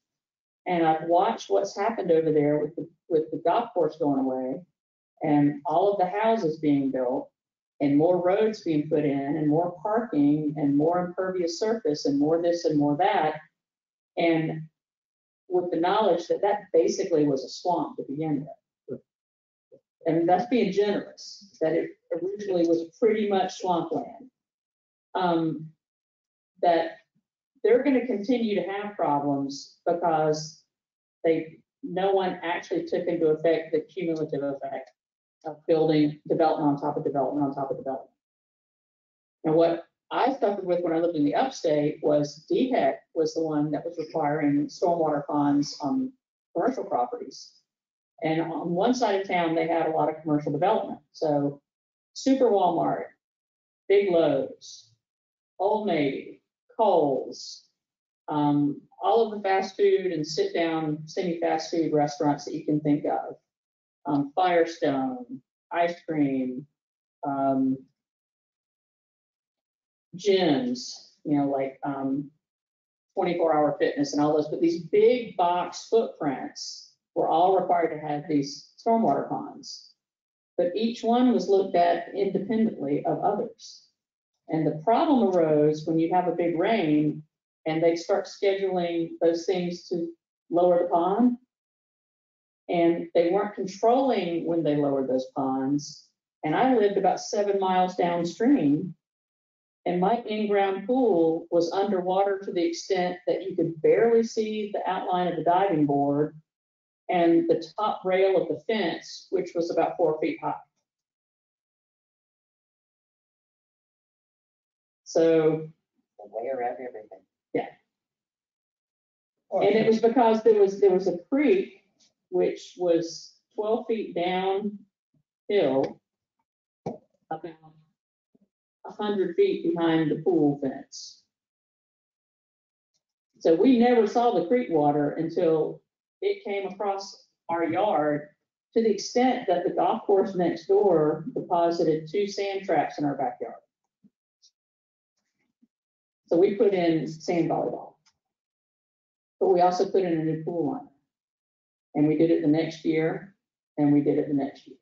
And I've watched what's happened over there with the golf course going away and all of the houses being built and more roads being put in and more parking and more impervious surface and more this and more that. And with the knowledge that that basically was a swamp to begin with. And that's being generous, that it originally was pretty much swampland. That they're going to continue to have problems because no one actually took into effect the cumulative effect of building development on top of development on top of development. Now, what I suffered with when I lived in the upstate was DHEC was the one that was requiring stormwater ponds on commercial properties. And on one side of town, they had a lot of commercial development. So Super Walmart, Big Lowe's, Old Navy, Kohl's, all of the fast food and sit down semi-fast food restaurants that you can think of. Firestone, ice cream, gyms, you know, like 24-hour fitness and all those, but these big box footprints were all required to have these stormwater ponds but each one was looked at independently of others. And the problem arose when you have a big rain and they start scheduling those things to lower the pond. And they weren't controlling when they lowered those ponds. And I lived about 7 miles downstream. And my in-ground pool was underwater to the extent that you could barely see the outline of the diving board and the top rail of the fence, which was about 4 feet high. So, The way around everything. and it was because there was a creek which was 12 feet downhill, about 100 feet behind the pool fence. So we never saw the creek water until it came across our yard, to the extent that the golf course next door deposited 2 sand traps in our backyard. So we put in sand volleyball, but we also put in a new pool line. And we did it the next year, and we did it the next year.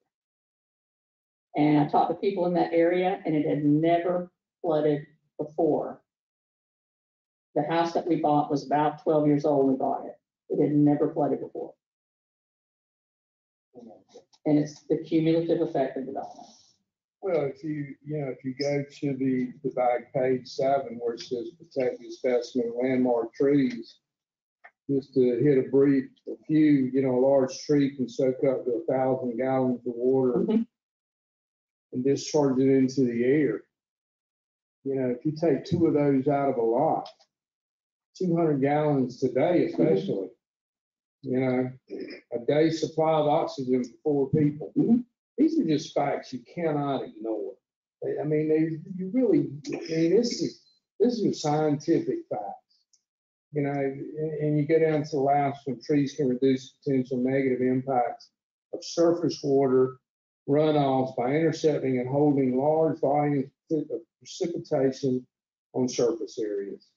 And I talked to people in that area, and it had never flooded before. The house that we bought was about 12 years old when we bought it. It had never flooded before. And it's the cumulative effect of development. Well, if you go to the back page 7 where it says protect the specimen landmark trees, just to hit a few, a large tree can soak up to 1,000 gallons of water and discharge it into the air. If you take 2 of those out of a lot, 200 gallons today, especially, a day's supply of oxygen for 4 people. These are just facts you cannot ignore. I mean, this is scientific facts. And you go down to the last one, trees can reduce potential negative impacts of surface water runoffs by intercepting and holding large volumes of precipitation on surface areas,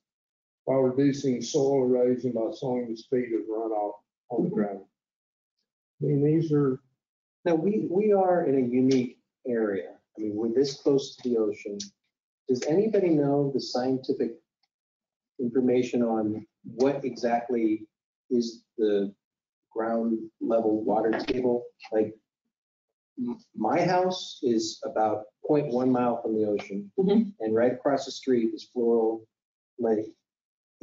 while reducing soil erosion by slowing the speed of runoff on the ground. I mean, these are. Now, we are in a unique area. I mean, we're this close to the ocean. Does anybody know the scientific information on what exactly is the ground level water table? Like, my house is about 0.1 mile from the ocean, and right across the street is Floral Lake.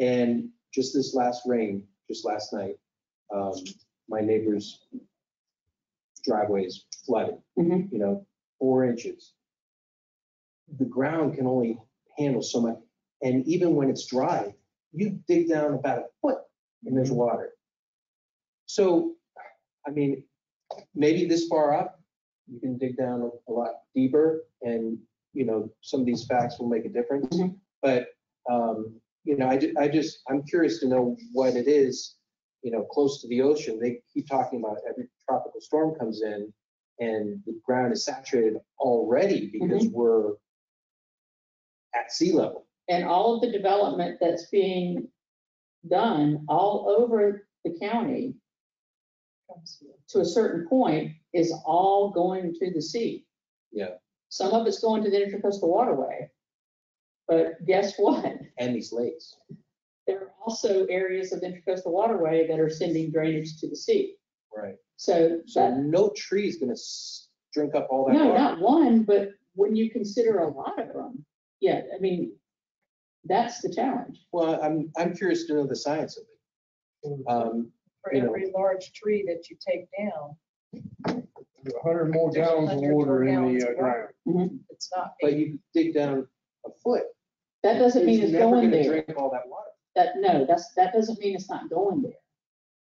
And just this last rain, just last night, my neighbor's driveways flooded, 4 inches. The ground can only handle so much. And even when it's dry, you dig down about 1 foot and there's water. So, I mean, maybe this far up, you can dig down a lot deeper and, some of these facts will make a difference. But, I'm curious to know what it is, close to the ocean. They keep talking about every tropical storm comes in and the ground is saturated already because we're at sea level. And all of the development that's being done all over the county to a certain point is all going to the sea. Yeah. Some of it's going to the Intercoastal Waterway, but guess what? And these lakes. There are also areas of the Intercoastal Waterway that are sending drainage to the sea. Right. So no tree is going to drink up all that no, water. not one, but when you consider a lot of them, yeah, I mean, that's the challenge. Well, I'm curious to know the science of it. For every large tree that you take down, 100 more gallons of water in the ground. it's not. But you dig down 1 foot. That doesn't mean it's never going gonna there. drink all that water. That doesn't mean it's not going there.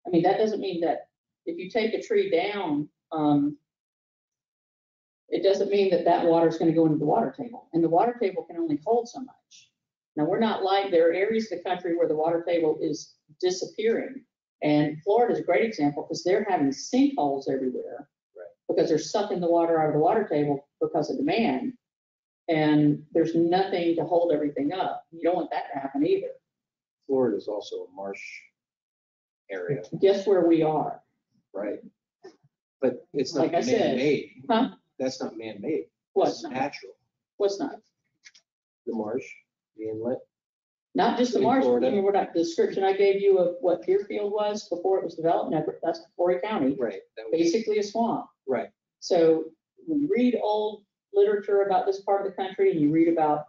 I mean, that doesn't mean that if you take a tree down, it doesn't mean that water is going to go into the water table. And the water table can only hold so much. Now, we're not like, there are areas of the country where the water table is disappearing. And Florida is a great example because they're having sinkholes everywhere. Right. Because they're sucking the water out of the water table because of demand. And there's nothing to hold everything up. You don't want that to happen either. Florida is also a marsh area. Guess where we are? Right. But it's not Like I said. man-made. Huh? That's not man-made. What's It's not? natural. What's not? The marsh, the inlet. Not just the In marsh, Florida. remember that description I gave you of what Deerfield was before it was developed? No, that's Horry County, Right. That was, basically a swamp. right. So when you read old literature about this part of the country and you read about,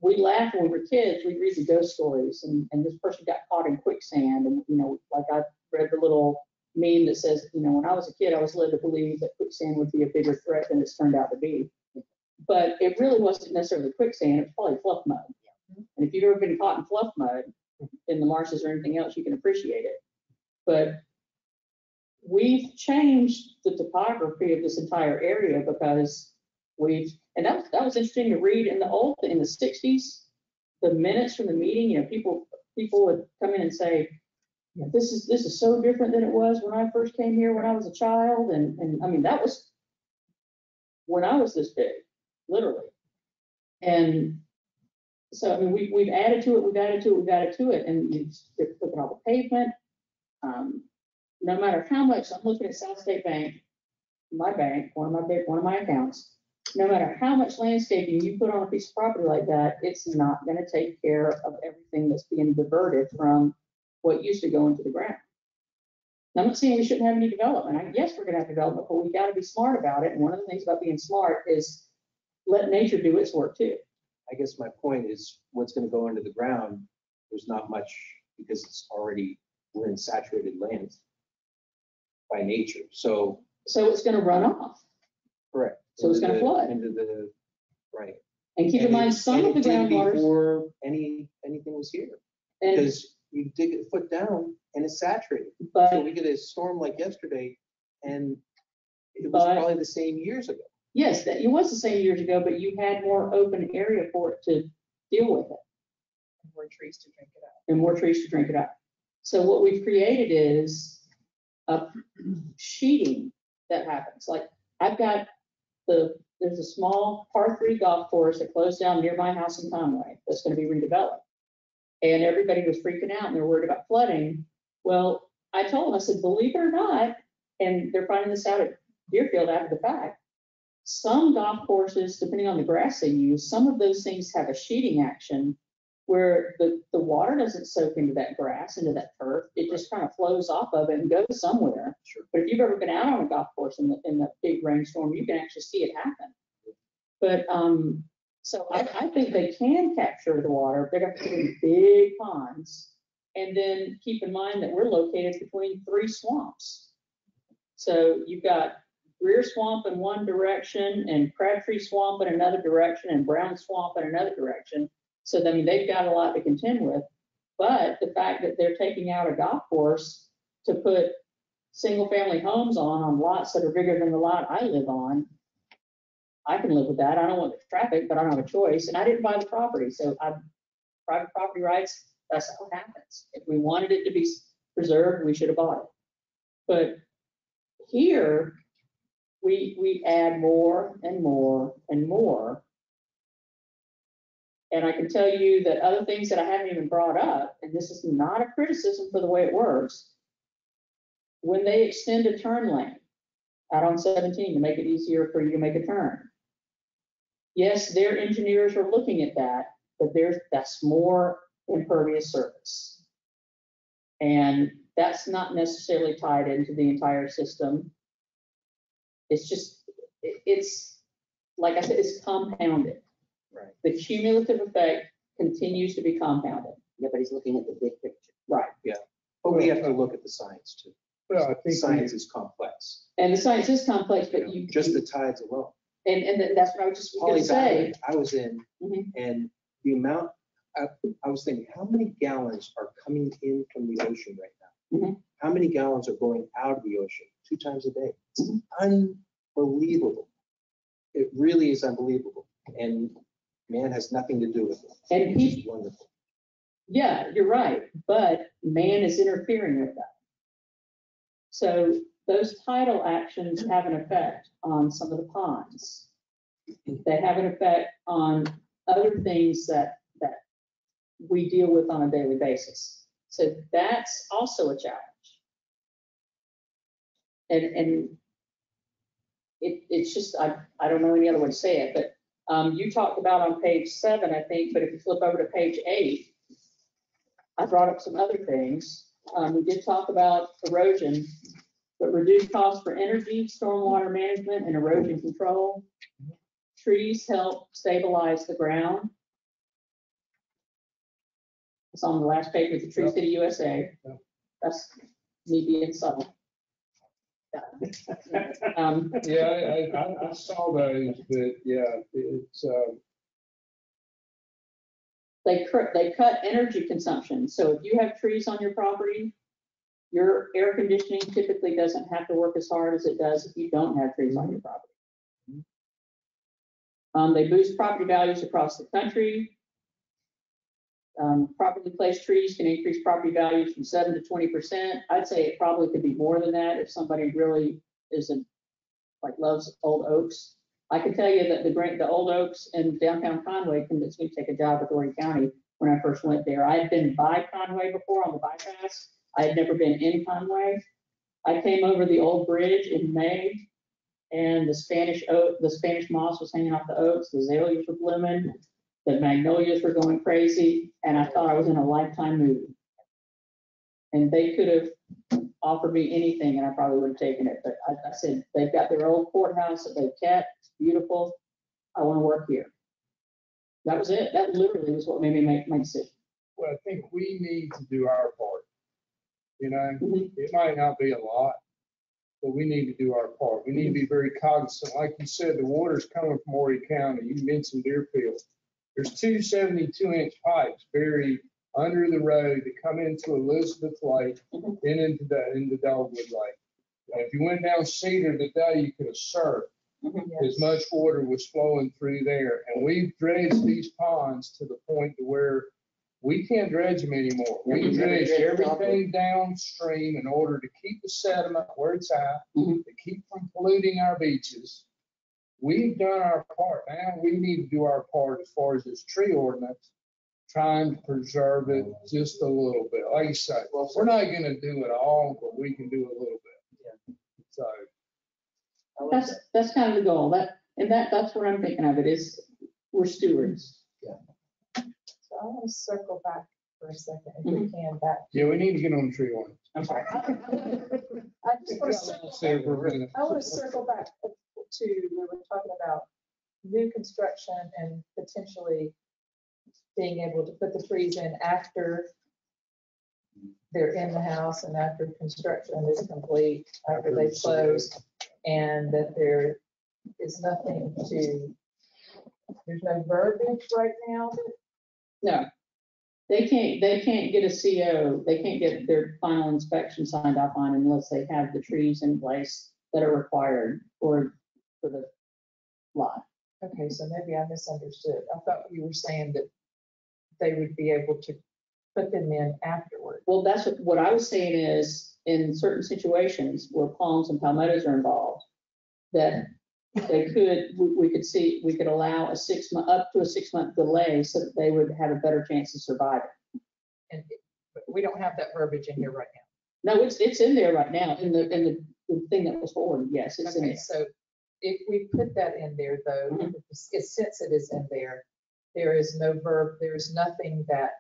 we laugh when we were kids, we'd read the ghost stories and this person got caught in quicksand and, like I read the little meme that says, when I was a kid, I was led to believe that quicksand would be a bigger threat than it's turned out to be. But it really wasn't necessarily quicksand, it was probably fluff mud. And if you've ever been caught in fluff mud in the marshes or anything else, you can appreciate it. But we've changed the topography of this entire area because and that was interesting to read in the 60s, the minutes from the meeting, people would come in and say, this is so different than it was when I first came here when I was a child. And I mean, that was when I was this big, literally. And so, I mean, we've added to it, and they're putting all the pavement. No matter how much, I'm looking at South State Bank, my bank, one of my accounts, no matter how much landscaping you put on a piece of property like that, it's not going to take care of everything that's being diverted from what used to go into the ground. Now, I'm not saying we shouldn't have any development. Yes, we're going to have development, but we got to be smart about it. And one of the things about being smart is let nature do its work too. I guess my point is what's going to go into the ground, there's not much because we're in saturated lands by nature. So it's going to run off. correct. So it's going to flood. Right. And keep in mind, some of the groundwater. Before anything was here. Because you dig a foot down and it's saturated. But, so we get a storm like yesterday and it was probably the same years ago. Yes, it was the same years ago, but you had more open area for it to deal with it. And more trees to drink it up. And more trees to drink it up. So what we've created is a sheeting that happens. Like I've got there's a small par 3 golf course that closed down near my house in Conway that's going to be redeveloped. And everybody was freaking out and they're worried about flooding. Well, I told them, I said, believe it or not, and they're finding this out at Deerfield after the fact, some golf courses, depending on the grass they use, some of those things have a sheeting action where the water doesn't soak into that grass, into that turf. It just kind of flows off of it and goes somewhere. Sure. But if you've ever been out on a golf course in the big rainstorm, you can actually see it happen. But so I think they can capture the water. They're going to put in big ponds. And then keep in mind that we're located between 3 swamps. So you've got Greer Swamp in one direction and Crabtree Swamp in another direction and Brown Swamp in another direction. So I mean, they've got a lot to contend with. But the fact that they're taking out a golf course to put single family homes on lots that are bigger than the lot I live on, I can live with that. I don't want the traffic, but I don't have a choice. And I didn't buy the property. So private property rights, that's how it happens. If we wanted it to be preserved, we should have bought it. But here, we add more and more and more. And I can tell you that other things that I haven't even brought up, and this is not a criticism for the way it works, when they extend a turn lane out on 17 to make it easier for you to make a turn. Yes, their engineers are looking at that, but that's more impervious surface. And that's not necessarily tied into the entire system. It's just, it's like I said, it's compounded. Right. The cumulative effect continues to be compounded. Nobody's looking at the big picture. Right. Yeah. But we have to look at the science too. Well, I think Science is complex. And the science is complex, but Just the tides alone. and that's what I was just going to say. I was in, Mhm. and the amount, I was thinking, how many gallons are coming in from the ocean right now? Mhm. How many gallons are going out of the ocean 2 times a day? It's Mhm. unbelievable. It really is unbelievable. And man has nothing to do with it. And It's wonderful. Yeah, you're right, but man is interfering with that. So those tidal actions have an effect on some of the ponds. They have an effect on other things that we deal with on a daily basis. So that's also a challenge. And it's just, I don't know any other way to say it, but you talked about on page 7, I think, but if you flip over to page 8, I brought up some other things. We did talk about erosion, but reduced costs for energy, stormwater management, and erosion control. Trees help stabilize the ground. It's on the last page of the Tree City USA. That's me being subtle. Yeah, I saw those, but yeah, it's, They cut energy consumption. So if you have trees on your property, your air conditioning typically doesn't have to work as hard as it does if you don't have trees on your property. They boost property values across the country. Properly placed trees can increase property values from 7 to 20%. I'd say it probably could be more than that if somebody really isn't like loves old oaks. I can tell you that the old oaks in downtown Conway convinced me to take a job with Horry County when I first went there. I had been by Conway before on the bypass. I had never been in Conway. I came over the old bridge in May, and the Spanish moss was hanging off the oaks. The azaleas were blooming. The magnolias were going crazy, and I thought I was in a Lifetime movie. And they could have offered me anything, and I probably would have taken it. But I said, they've got their old courthouse that they've kept. It's beautiful. I want to work here. That was it. That literally was what made me make my decision. well, I think we need to do our part. You know, it might not be a lot, but we need to do our part. We need to be very cognizant. Like you said, the water's coming from Horry County. You mentioned Deerfield. There's 2 72-inch pipes buried under the road that come into Elizabeth Lake and into Dogwood Lake. And if you went down Cedar today, you could have surfed. As much water was flowing through there. And we've dredged these ponds to the point to where we can't dredge them anymore. We dredge everything downstream in order to keep the sediment where it's at, to keep from polluting our beaches. We've done our part. Now we need to do our part as far as this tree ordinance, trying to preserve it just a little bit. Like you say, well, we're not going to do it all, but we can do a little bit. So that's kind of the goal. That's what I'm thinking of. It is we're stewards. So I want to circle back for a second, if we can, back. yeah, we need to get on the tree ordinance. I'm sorry. I just want to circle back to, we were talking about new construction and potentially being able to put the trees in after they're in the house and after construction is complete, after they close, and that there is nothing to, there's no verbiage right now. No, they can't get a CO. They can't get their final inspection signed off on unless they have the trees in place that are required for the lot. Okay, so maybe I misunderstood. I thought you were saying that they would be able to put them in afterward. Well, that's what I was saying is in certain situations where palms and palmettos are involved, that they we could allow a 6 month, up to a 6 month delay so that they would have a better chance of surviving. And but we don't have that verbiage in here right now. No, it's in there right now in the thing that was forwarded. Yes, it's in Okay, there. so if we put that in there though, since it is in there, there is no verb, there's nothing that,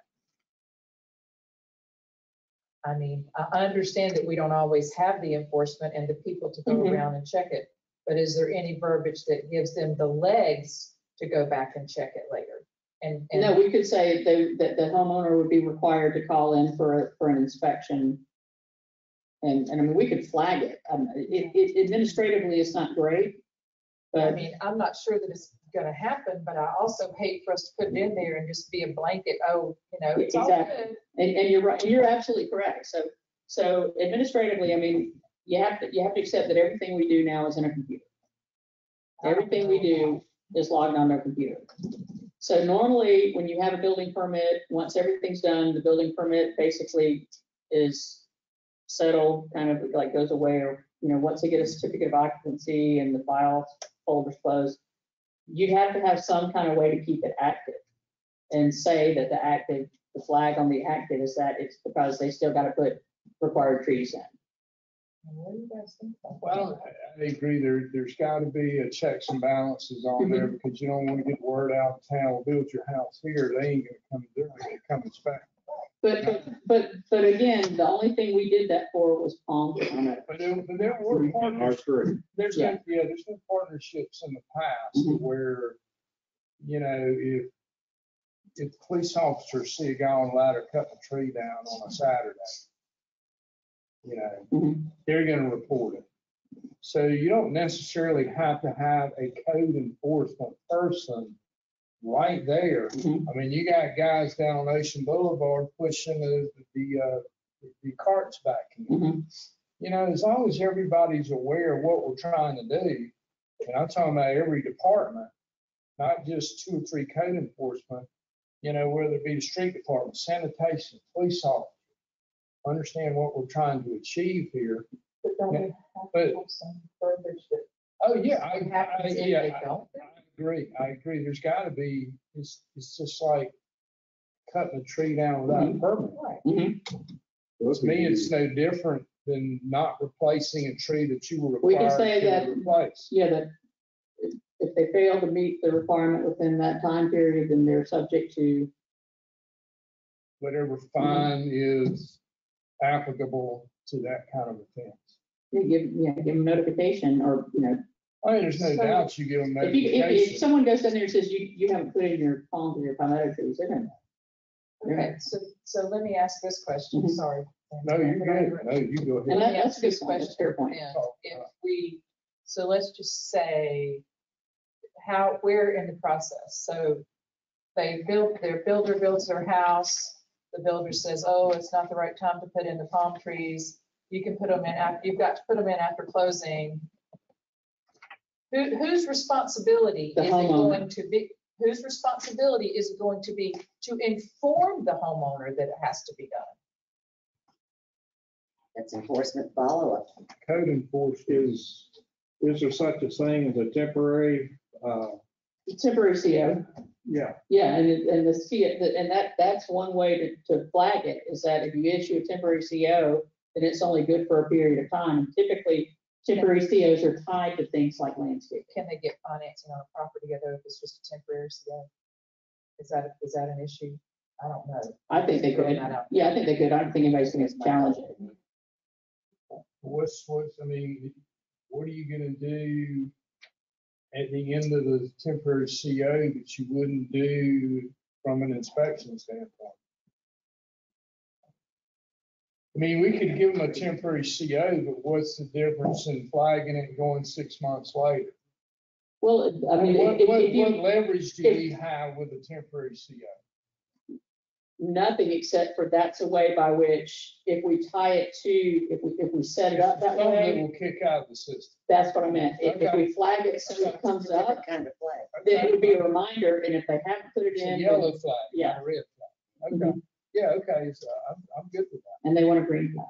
I mean, I understand that we don't always have the enforcement and the people to go around and check it, but is there any verbiage that gives them the legs to go back and check it later? And no, we could say that the homeowner would be required to call in for an inspection. And I mean, we could flag it. Administratively, it's not great. But I mean, I'm not sure that it's going to happen, but I also hate for us to put it in there and just be a blanket, oh, you know, it's all exactly. good. And you're right. You're absolutely correct. So administratively, I mean, you have to accept that everything we do now is in a computer. Everything we do is logged onto a computer. So normally, when you have a building permit, once everything's done, the building permit basically is settled, kind of like goes away, or once they get a certificate of occupancy and the file folder's closed, you have to have some kind of way to keep it active and say that the flag on the active is that it's because they still got to put required trees in. What do you guys think about that? Well, I agree, there's got to be a checks and balances on there, because you don't want to get word out of town, build your house here, they ain't gonna come, they're not gonna come inspect. But again, the only thing we did that for was palm permit. But there were partnerships, R3. there's been partnerships in the past where, you know, if police officers see a guy on a ladder cutting a tree down on a Saturday, you know, they're gonna report it. So you don't necessarily have to have a code enforcement person right there. I mean, you got guys down on Ocean Boulevard pushing the carts back in. You know, as long as everybody's aware of what we're trying to do, and I'm talking about every department, not just 2 or 3 code enforcement, you know, whether it be the street department, sanitation, police officers, understand what we're trying to achieve here. But don't we have But- to have some verbiage that Oh, yeah, I happens if they don't? I agree. There's got to be, it's just like cutting a tree down without a permit. Right. To me, it's no different than not replacing a tree that you were We can required say to that- replace. Yeah, that if they fail to meet the requirement within that time period, then they're subject to, Whatever fine is applicable to that kind of offense. give them notification or, you know, I mean, there's no So- doubt you give them if if notification. someone goes in there and says, you haven't put in your palms and your palmetto trees, they're gonna. Okay, so let me ask this question, Mhm. sorry. No, you're good. No, you go And ahead. Let me that's ask a good this point. That's a fair point. then. If we, so let's just say how, we're in the process. So their builder builds their house. The builder says, oh, it's not the right time to put in the palm trees. You can put them in after, you've got to put them in after closing. Whose responsibility The is it homeowner. going to be? Whose responsibility is it going to be to inform the homeowner that it has to be done? That's enforcement follow-up. Code enforcement. Is there such a thing as a temporary, Temporary CO. yeah, Yeah, and the CO, and that's one way to flag it, is that if you issue a temporary CO, then it's only good for a period of time. Typically, temporary COs are tied to things like landscape. Can they get financing on a property although if it's just a temporary CO? Is that an issue? I don't know. I think they could. Yeah, I think they could. I don't think anybody's gonna challenge it. I mean, what are you gonna do at the end of the temporary CO that you wouldn't do from an inspection standpoint? I mean, we could give them a temporary CO, but what's the difference in flagging it and going 6 months later? Well, I mean, What if you, leverage do we have with a temporary CO? nothing except for that's a way by which, if we tie it to, if we set it up that Something that way, will kick out of the system. that's what I meant. If we flag it so it comes up, Different kind of flag. then it would be a reminder, and if they haven't put it It's a in, then- yellow flag, Yeah. not a red flag. Okay, yeah, okay, so I'm good with that. and they want a green flag.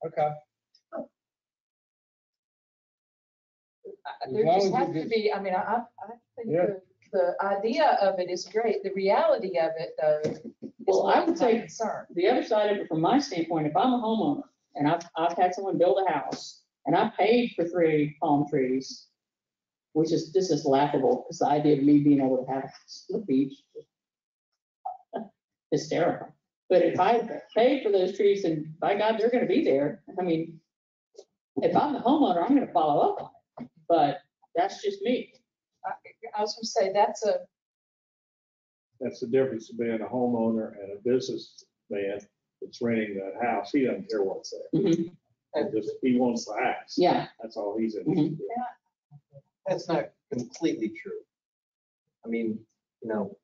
Okay. There long just as it has to gets- be, I mean, I think Yeah. the idea of it is great. The reality of it, though, is Well, I what would is my say concern. the other side of it, from my standpoint, if I'm a homeowner and I've had someone build a house and I paid for 3 palm trees, which is, this is laughable, because the idea of me being able to have a house on the beach, hysterical. But if I paid for those trees and by God, they're gonna be there, I mean, if I'm the homeowner, I'm gonna follow up on it, but that's just me. I was gonna say, that's that's the difference between a homeowner and a businessman that's renting that house. He doesn't care what's there. Mhm. He wants the house. Yeah. That's all he's interested in. That's not completely true. I mean, you know,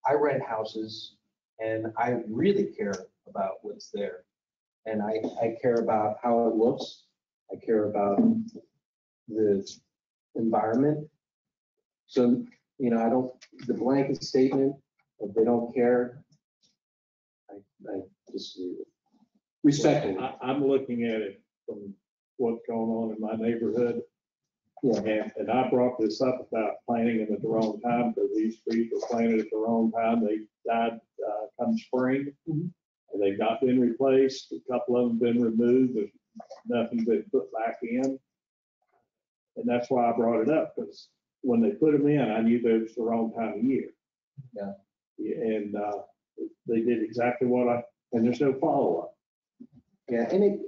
I rent houses and I really care about what's there. And I care about how it looks. I care about the environment. So, you know, I don't, the blanket statement, if they don't care, I disagree with. Respectfully. I'm looking at it from what's going on in my neighborhood. Yeah. And I brought this up about planting them at the wrong time, because these trees were planted at the wrong time. They died come spring. Mhm. And they've not been replaced. A couple of them been removed, but nothing's been put back in. And that's why I brought it up, because when they put them in, I knew that it was the wrong time of year. Yeah. And they did exactly and there's no follow-up. Yeah, and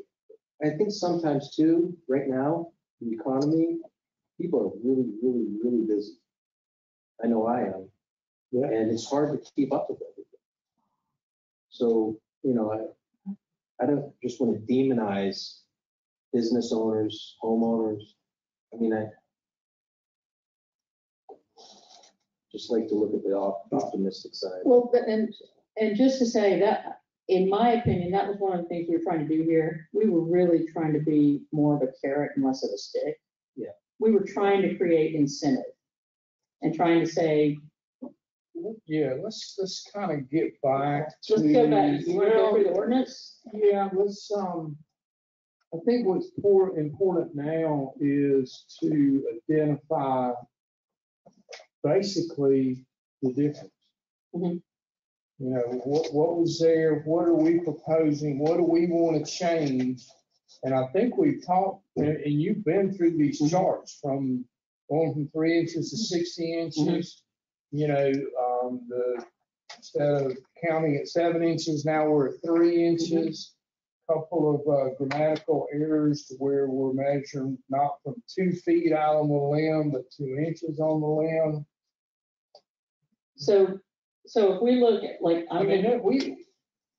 I think sometimes too, right now, the economy, people are really, really, really busy. I know I am. Yeah. And it's hard to keep up with everything. So, I don't just want to demonize business owners, homeowners. I mean, I just like to look at the optimistic side. Well, and just to say that, in my opinion, that was one of the things we were trying to do here. We were really trying to be more of a carrot and less of a stick. Yeah. We were trying to create incentive and trying to say, Yeah, let's kind of get back to. let's go back. You want to go through the ordinance? Yeah, I think what's important now is to identify basically the difference. Mhm. What was there, what are we proposing, what do we want to change? And I think we've talked, and you've been through these charts from going from 3 inches to 60 inches. Instead of counting at 7 inches, now we're at 3 inches. Couple of grammatical errors to where we're measuring not from 2 feet out on the limb, but 2 inches on the limb. So if we look at, like,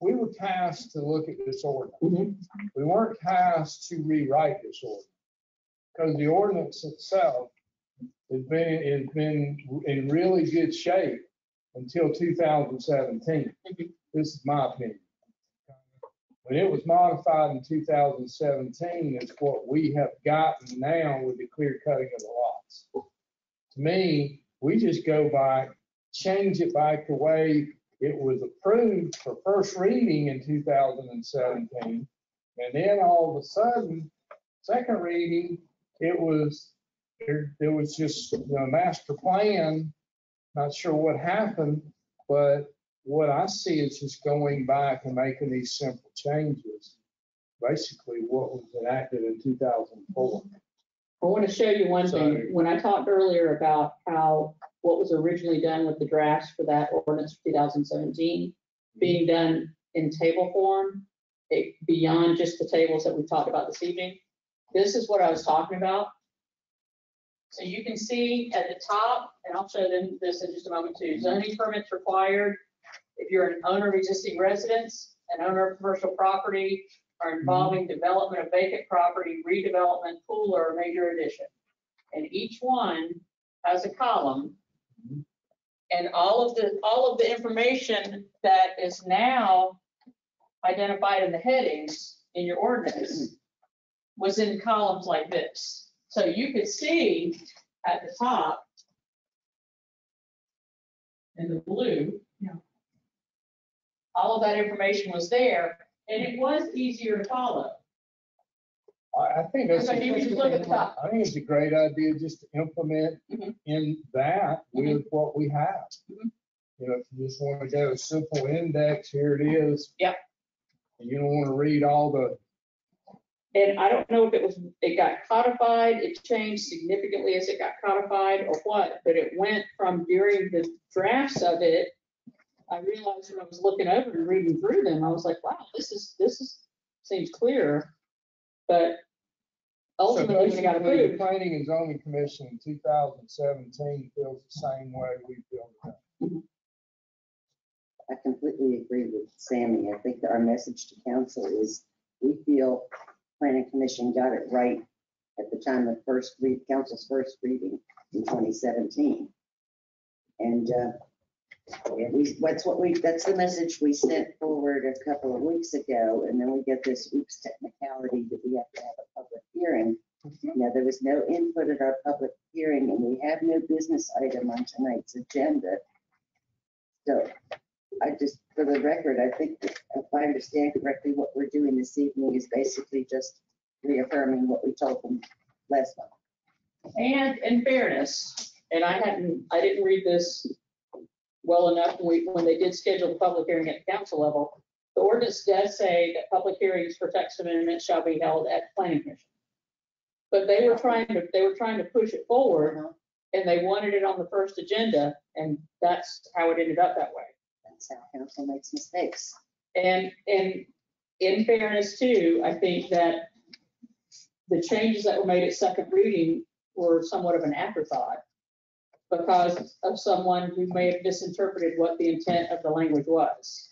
we were tasked to look at this ordinance. Mhm. We weren't tasked to rewrite this ordinance, because the ordinance itself has been in really good shape until 2017. This is my opinion. When it was modified in 2017, it's what we have gotten now with the clear cutting of the lots. To me, we just go back, change it back the way it was approved for first reading in 2017. And then all of a sudden, second reading, there was just a master plan. Not sure what happened, but what I see is just going back and making these simple changes. Basically what was enacted in 2004. I want to show you one thing. When I talked earlier about what was originally done with the drafts for that ordinance for 2017 being done in table form, beyond just the tables that we talked about this evening, this is what I was talking about. So you can see at the top, and I'll show them this in just a moment too, zoning permits required if you're an owner of existing residence, an owner of commercial property, or involving development of vacant property, redevelopment, pool, or a major addition. And each one has a column. And all of the information that is now identified in the headings in your ordinance was in columns like this. So you could see at the top in the blue, all of that information was there, and it was easier to follow. I think that's. So you just look at the top. I think it's a great idea just to implement in that with what we have. If you just want to go a simple index, here it is. Yep. And you don't want to read all the. And I don't know if it got codified, it changed significantly as it got codified or what, but it went from during the drafts of it, I realized when I was looking over and reading through them, I was like, wow, this seems clear. But ultimately, when it got The approved. Planning and Zoning Commission in 2017 feels the same way we feel today. I completely agree with Sammy. I think that our message to council is we feel Planning Commission got it right at the time of council's first reading in 2017. And that's the message we sent forward a couple of weeks ago. And then we get this oops technicality that we have to have a public hearing. Now, there was no input at our public hearing, and we have no business item on tonight's agenda. So for the record, I think that if I understand correctly, what we're doing this evening is basically just reaffirming what we told them last month. And in fairness, and I didn't read this well enough when they did schedule the public hearing at the council level. The ordinance does say that public hearings for text amendments shall be held at planning commission. But they were trying to push it forward, and they wanted it on the first agenda, and that's how it ended up that way. That's how council makes mistakes. And in fairness too, I think that the changes that were made at second reading were somewhat of an afterthought because of someone who may have misinterpreted what the intent of the language was.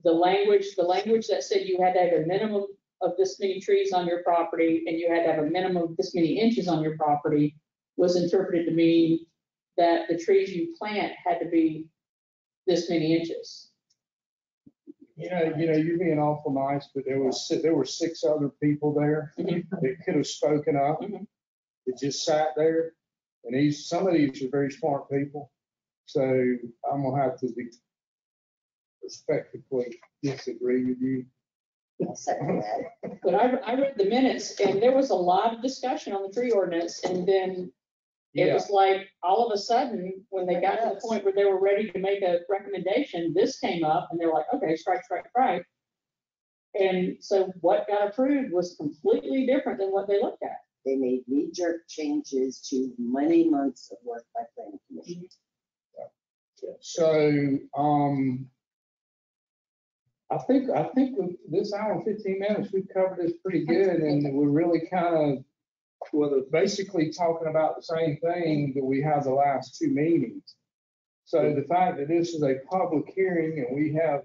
The language that said you had to have a minimum of this many trees on your property and you had to have a minimum of this many inches on your property was interpreted to mean that the trees you plant had to be this many inches. You're being awful nice, but there were 6 other people there that could have spoken up. It just sat there, and some of these are very smart people. So I'm gonna have to respectfully disagree with you. I'll second that. But I read the minutes and there was a lot of discussion on the tree ordinance, and then it was like, all of a sudden, when they got to the point where they were ready to make a recommendation, this came up and they were like, okay, strike. And so what got approved was completely different than what they looked at. They made knee-jerk changes to many months of work by planning commission. So, I think with this hour and 15 minutes, we've covered this pretty good, and we're really kind of, basically talking about the same thing that we had the last 2 meetings. So the fact that this is a public hearing and we have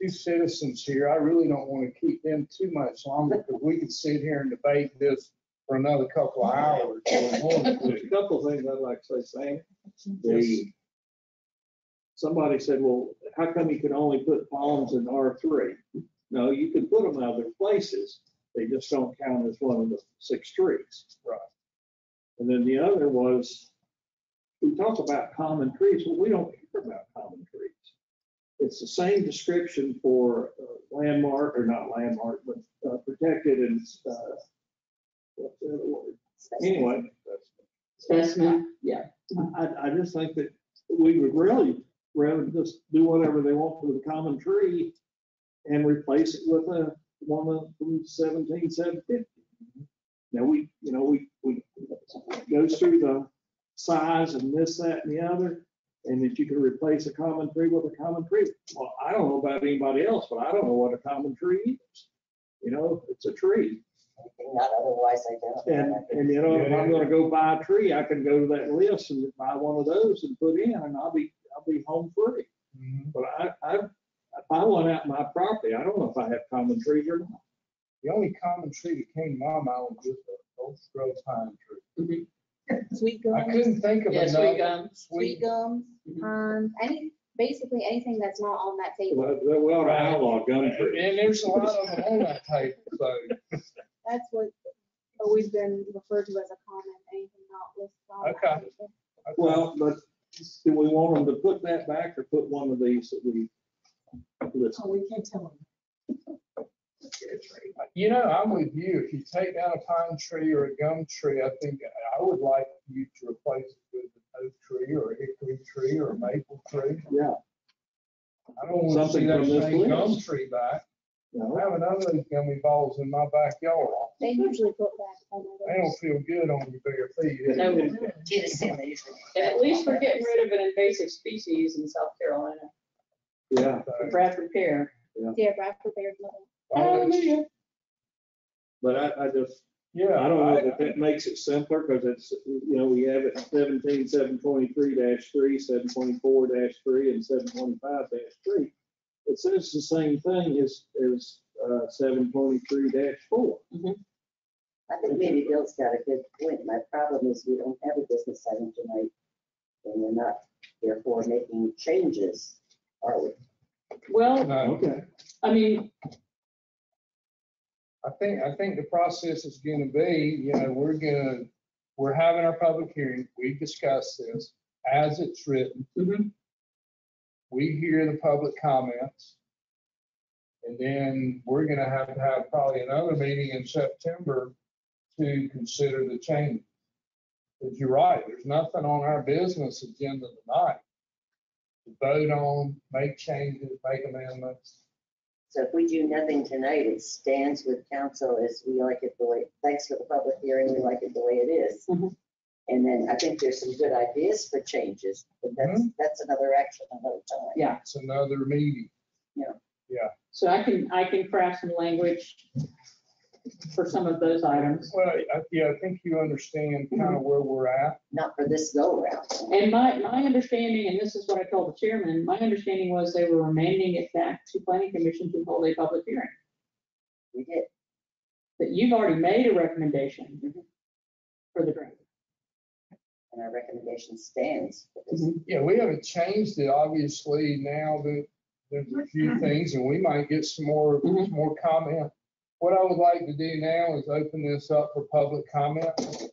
2 citizens here, I really don't want to keep them too much longer because we could sit here and debate this for another couple of hours. There's a couple of things I'd like to say, Sam. Somebody said, well, how come you can only put palms in R3? No, you can put them other places. They just don't count as one of the 6 trees. Right. And then the other was, we talk about common trees. Well, we don't care about common trees. It's the same description for landmark, or not landmark, but protected and, what's the other word? Anyway. Specimen, yeah. I just think that we would really rather just do whatever they want with a common tree and replace it with one from 1750. Now we goes through the size and this, that, and the other, and that you can replace a common tree with a common tree. Well, I don't know about anybody else, but I don't know what a common tree is. It's a tree. Not otherwise identified. And if I'm gonna go buy a tree, I can go to that list and buy one of those and put in, and I'll be home free. But if I want out my property, I don't know if I have common trees or not. The only common tree that came to my mind was just an old scrub pine tree. Sweet I gums, couldn't think of Yeah, another. sweet gum. sweet gums, basically anything that's not on that table. We ought to outlaw gum And trees. there's a lot of them on that table, so. That's what always been referred to as a common, anything not listed on that Okay. table. Well, but do we want them to put that back or put one of these that we list? Oh, we can't tell them. I'm with you. If you take down a pine tree or a gum tree, I think I would like you to replace it with an oak tree or a hickory tree or a maple tree. Yeah. I don't want to see Something that from this same gum list. tree back. No. I have another of those gummy balls in my backyard. They usually put back on They don't feel good on your bare feet. No. Tennessee, they usually- And at least we're getting rid of an invasive species in South Carolina, Yeah. the Bradford pear. Yeah, Bradford Bears. Hallelujah. But I just, Yeah. I don't know if that makes it simpler, because it's, we have it 17,723-3, 724-3, and 725-3. It says the same thing as 723-4. I think maybe Bill's got a good point. My problem is we don't have a business item tonight, and we're not therefore making changes, are we? Well, No. Okay. I mean, I think the process is gonna be, we're having our public hearing, we discuss this as it's written. We hear the public comments. And then we're gonna have to have probably another meeting in September to consider the change. But you're right, there's nothing on our business agenda tonight to vote on, make changes, make amendments. So if we do nothing tonight, it stands with council as we like it the way, thanks for the public hearing, we like it the way it is. Mhm. And then I think there's some good ideas for changes, but that's another action another time. Yeah, It's another meeting. so I can craft some language for some of those items. Well, I think you understand kind of where we're at. Not for this go round. And my understanding, and this is what I told the chairman, my understanding was they were remanding it back to planning commission to hold a public hearing. We did. That you've already made a recommendation for the drainage. And our recommendation stands. Yeah, we haven't changed it, obviously, now that there's a few things, and we might get some more comment. What I would like to do now is open this up for public comment.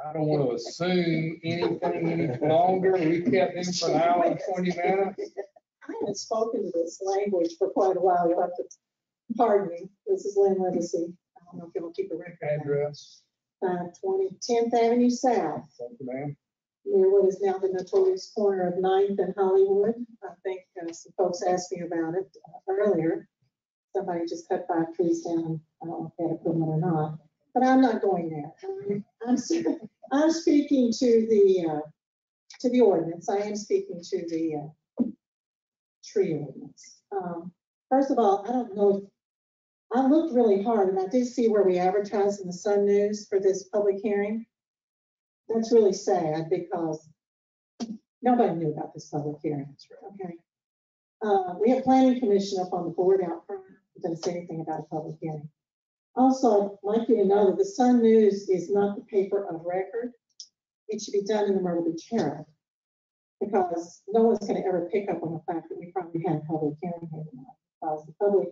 I don't want to assume anything any longer. We kept them for an hour and 20 minutes. I haven't spoken to this language for quite a while. You'll have to pardon me. This is Lynn Legacy. I don't know if you'll keep a record. Address. 520 10th Avenue South, Thank you, ma'am. near what is now the notorious corner of 9th and Hollywood. I think some folks asked me about it earlier. Somebody just cut 5 trees down. I don't know if they had a permit or not, but I'm not going there. I'm speaking to the ordinance. I am speaking to the tree ordinance. First of all, I don't know if I looked really hard, and I did see where we advertised in the Sun News for this public hearing. That's really sad because nobody knew about this public hearing. Okay. We have planning commission up on the board out front. It doesn't say anything about a public hearing. Also, I'd like you to know that the Sun News is not the paper of record. It should be done in the Myrtle Beach Herald, because no one's going to ever pick up on the fact that we probably had a public hearing here tonight, because the public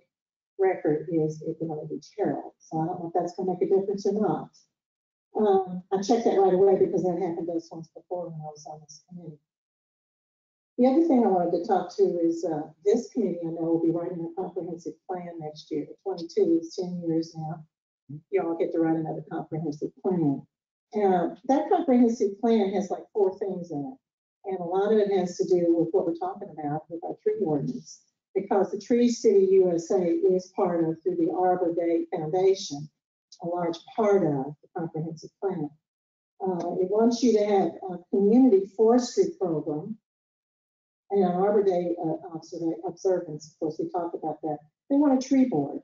record is at the Myrtle Beach Herald. So I don't know if that's going to make a difference or not. I checked that right away because that happened to us once before when I was on this committee. The other thing I wanted to talk to is this committee, I know, will be writing a comprehensive plan next year. 22 is 10 years now. You all get to write another comprehensive plan. That comprehensive plan has like 4 things in it. And a lot of it has to do with what we're talking about with our tree ordinance, because the Tree City USA is part of, through the Arbor Day Foundation, a large part of the comprehensive plan. It wants you to have a community forestry program and an Arbor Day observance. Of course, we talked about that. They want a tree board.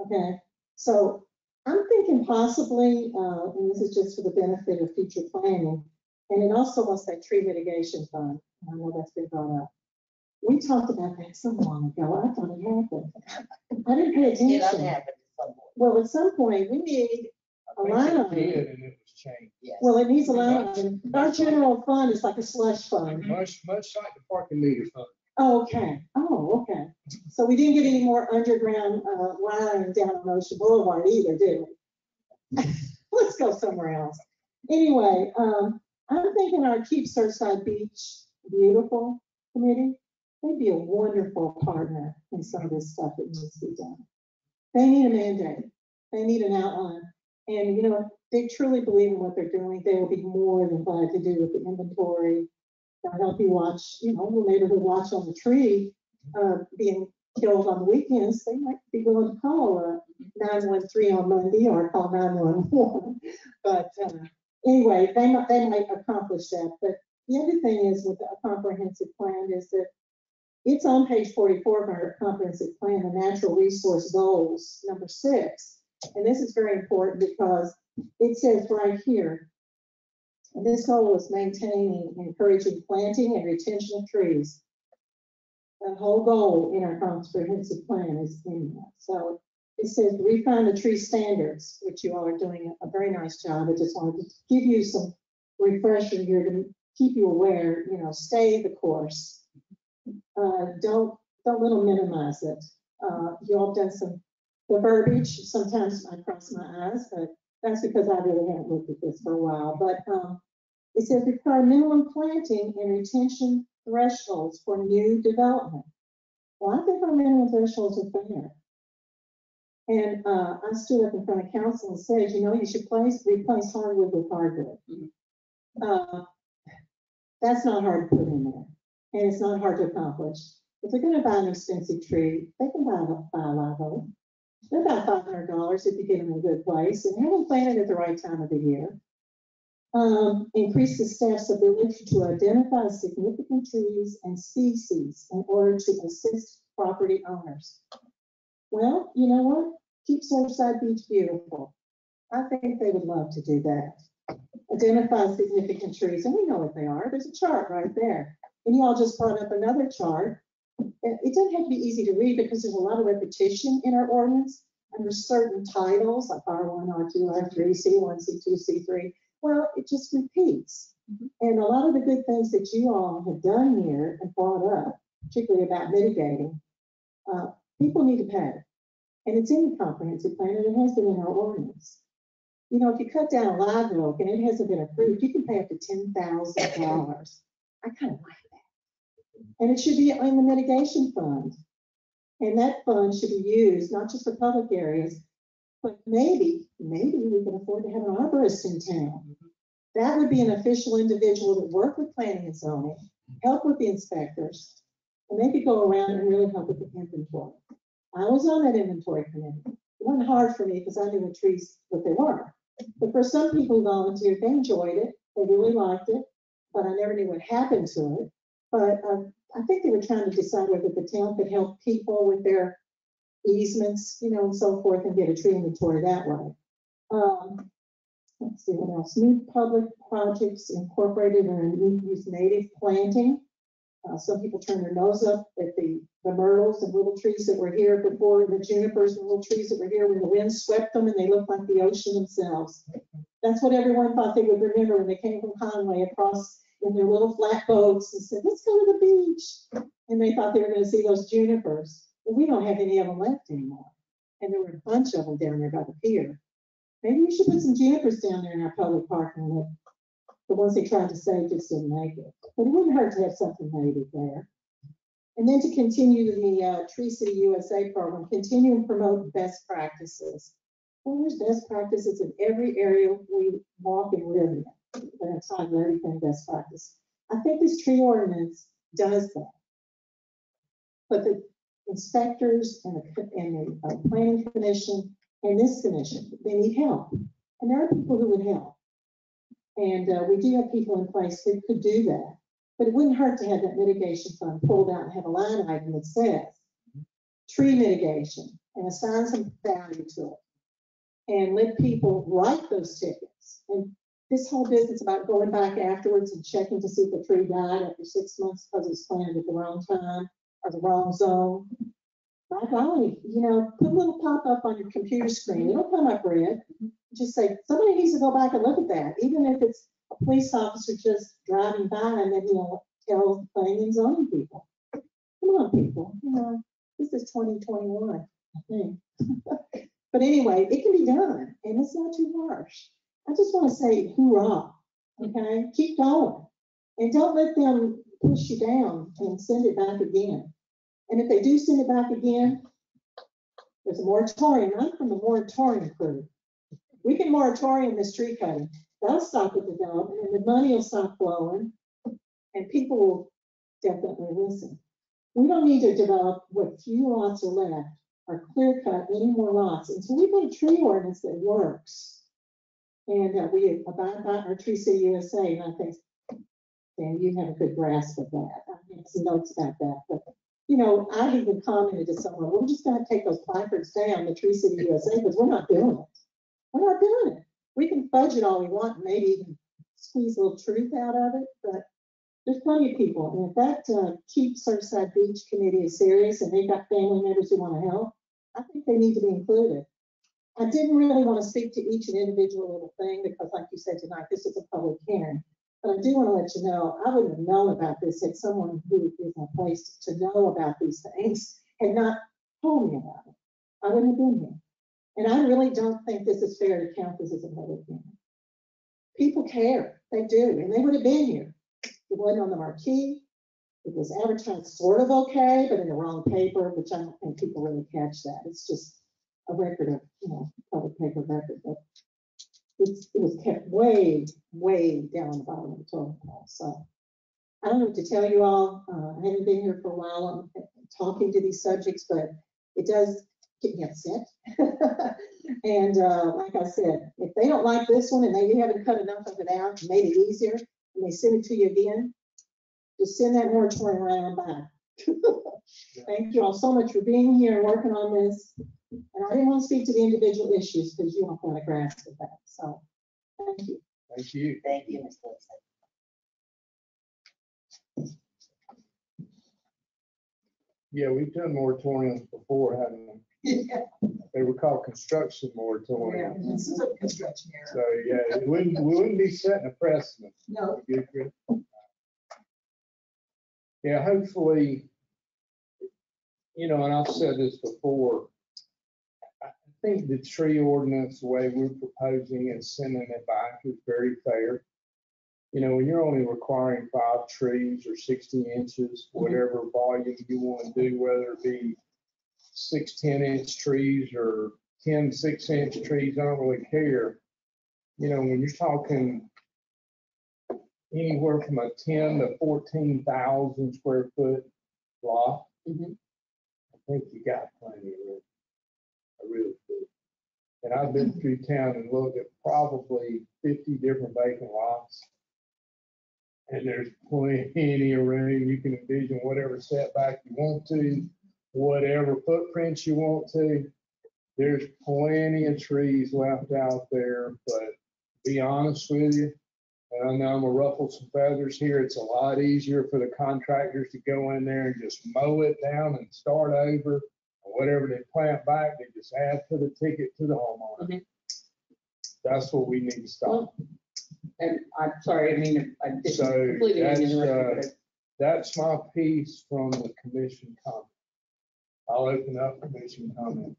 Okay, so I'm thinking possibly, and this is just for the benefit of future planning, and it also wants that tree mitigation fund. I know that's been brought up. We talked about that so long ago. I thought it happened. I didn't pay attention. It doesn't happen at some point. Well, at some point, we need a line I item. think it did, and it was changed. Yes. Well, it needs a line item. Our general fund is like a slush fund. Much like the parking meter fund. Oh, okay. Oh, okay. So we didn't get any more underground wiring down on Ocean Boulevard either, did we? Let's go somewhere else. Anyway, I'm thinking our Keep Surfside Beach Beautiful committee, they'd be a wonderful partner in some of this stuff that needs to be done. They need a mandate. They need an outline. And, you know, if they truly believe in what they're doing, they will be more than glad to do with the inventory. They'll help you watch, you know, the neighborhood watch on the tree being killed on the weekends. They might be willing to call 913 on Monday or call 911. But anyway, they might accomplish that. But the other thing is with a comprehensive plan is that it's on page 44 of our comprehensive plan, the natural resource goals, number 6. And this is very important because it says right here, and this goal is maintaining and encouraging planting and retention of trees. The whole goal in our comprehensive plan is in that. So it says refine the tree standards, which you all are doing a very nice job. I just wanted to give you some refresher here to keep you aware, you know, stay the course. Don't little minimize it. You all have done the verbiage. Sometimes I cross my eyes, but that's because I really haven't looked at this for a while. But it says require minimum planting and retention thresholds for new development. Well, I think our minimum thresholds are fair. And I stood up in front of council and said, you know, you should replace hardwood with hardwood. That's not hard to put in there, and it's not hard to accomplish. If they're gonna buy an expensive tree, they can buy a live oak. They're about $500 if you get them in a good place and have them planted at the right time of the year. Increase the staff's ability to identify significant trees and species in order to assist property owners. Well, you know what? Keep Surfside Beach beautiful. I think they would love to do that. Identify significant trees, and we know what they are. There's a chart right there. And you all just brought up another chart. It doesn't have to be easy to read because there's a lot of repetition in our ordinance under certain titles like R1, R2, R3, C1, C2, C3. Well, it just repeats. And a lot of the good things that you all have done here and brought up, particularly about mitigating, people need to pay. And it's in the comprehensive plan and it has been in our ordinance. You know, if you cut down a live oak and it hasn't been approved, you can pay up to $10,000. I kind of like that. And it should be in the mitigation fund. And that fund should be used not just for public areas, but maybe we can afford to have an arborist in town. That would be an official individual that work with planning and zoning, help with the inspectors, and they could go around and really help with the inventory. I was on that inventory committee. It wasn't hard for me because I knew what trees, what they were. But for some people who volunteered, they enjoyed it. They really liked it, but I never knew what happened to it. But I think they were trying to decide whether the town could help people with their easements, you know, and so forth, and get a tree inventory that way. Let's see what else. New public projects incorporated in use native planting. Some people turn their nose up at the myrtles and little trees that were here before, the junipers and little trees that were here when the wind swept them and they looked like the ocean themselves. That's what everyone thought they would remember when they came from Conway across in their little flat boats and said, let's go to the beach. And they thought they were going to see those junipers. Well, we don't have any of them left anymore. And there were a bunch of them down there by the pier. Maybe we should put some junipers down there in our public parking lot. The ones they tried to save just didn't make it. But it wouldn't hurt to have something native there. And then to continue the Tree City USA program, continue and promote best practices. Well, there's best practices in every area we walk and live in. We're going to talk about everything best practice. I think this tree ordinance does that. But the inspectors and the planning commission and this commission, they need help. And there are people who would help. And we do have people in place that could do that. But it wouldn't hurt to have that mitigation fund pulled out and have a line item that says tree mitigation and assign some value to it. And let people write those tickets. And this whole business about going back afterwards and checking to see if the tree died after 6 months because it's planted at the wrong time or the wrong zone. My golly, you know, put a little pop-up on your computer screen. It'll come up red. Just say, somebody needs to go back and look at that, even if it's a police officer just driving by and then he'll tell planning and zoning people. Come on, people, you know, this is 2021, I think. But anyway, it can be done, and it's not too harsh. I just want to say hoorah, okay? Keep going. And don't let them push you down and send it back again. And if they do send it back again, there's a moratorium. I'm from the moratorium crew. We can moratorium this tree cutting. That'll stop the development, and the money will stop flowing, and people will definitely listen. We don't need to develop what few lots are left or clear cut any more lots until we get a tree ordinance that works. And we abide by our Tree City USA, and I think, Dan, you have a good grasp of that. I have some notes about that, but you know, I even commented to someone, we're just going to take those placards down, the Tree City USA, because we're not doing it. We're not doing it. We can budget all we want, and maybe even squeeze a little truth out of it, but there's plenty of people. And if that Keep Surfside Beach committee is serious and they've got family members who want to help, I think they need to be included. I didn't really want to speak to each and individual little thing because, like you said tonight, this is a public hearing. But I do want to let you know, I wouldn't have known about this had someone who is in a place to know about these things had not told me about it. I wouldn't have been here. And I really don't think this is fair to count this as a public hearing. People care, they do, and they would have been here. It wasn't on the marquee. It was advertised sort of okay, but in the wrong paper, which I don't think people really catch that. It's just a record of, you know, public paper record, but it was kept way, way down the bottom of the totem pole. So I don't know what to tell you all. I haven't been here for a while. I'm talking to these subjects, but it does get me upset. And like I said, if they don't like this one and they haven't cut enough of it out and made it easier, and they send it to you again, just send that moratorium around back. Thank you all so much for being here and working on this. And I didn't want to speak to the individual issues because you don't want to grasp at that. So thank you. Thank you. Thank you, Ms. Wilson. Yeah, we've done moratoriums before, haven't we? They were called construction moratoriums. This is a construction So, yeah, we wouldn't be setting a precedent. No. Yeah, hopefully, you know, and I've said this before, I think the tree ordinance, the way we're proposing and sending it back is very fair. You know, when you're only requiring 5 trees or 60 inches, whatever volume you want to do, whether it be 6 10-inch trees or 10 6-inch trees, I don't really care. You know, when you're talking anywhere from a 10 to 14,000 square foot lot, I think you got plenty of room. I really do. And I've been through town and looked at probably 50 different vacant lots. And there's plenty of room. You can envision whatever setback you want to, whatever footprints you want to. There's plenty of trees left out there, but to be honest with you, and I know I'm gonna ruffle some feathers here, it's a lot easier for the contractors to go in there and just mow it down and start over. Or whatever they plant back, they just add to the ticket to the homeowner. That's what we need to stop. And I'm sorry, I mean, I didn't So completely interrupt you, that's my piece from the commission comment. I'll open up commission comment.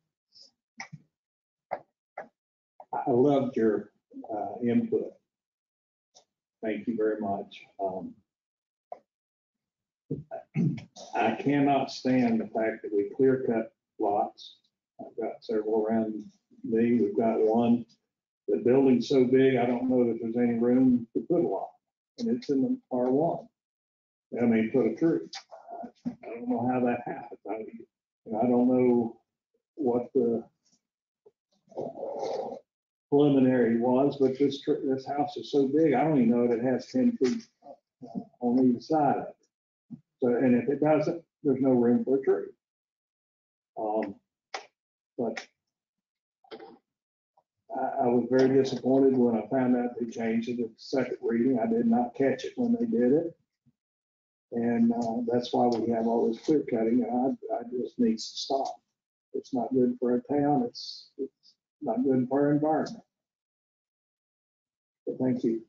I loved your input. Thank you very much. I cannot stand the fact that we clear cut lots. I've got several around me. We've got one. The building's so big, I don't know that there's any room to put a lot. And it's in the R1. I mean, put a tree. I don't know how that happens. I don't know what the preliminary was, but this house is so big, I don't even know that it has 10 feet on either side of it. So, and if it doesn't, there's no room for a tree. But I was very disappointed when I found out they changed it at the second reading. I did not catch it when they did it. And that's why we have all this clear cutting, and I just needs to stop. It's not good for a town. It's not good for our environment. But thank you.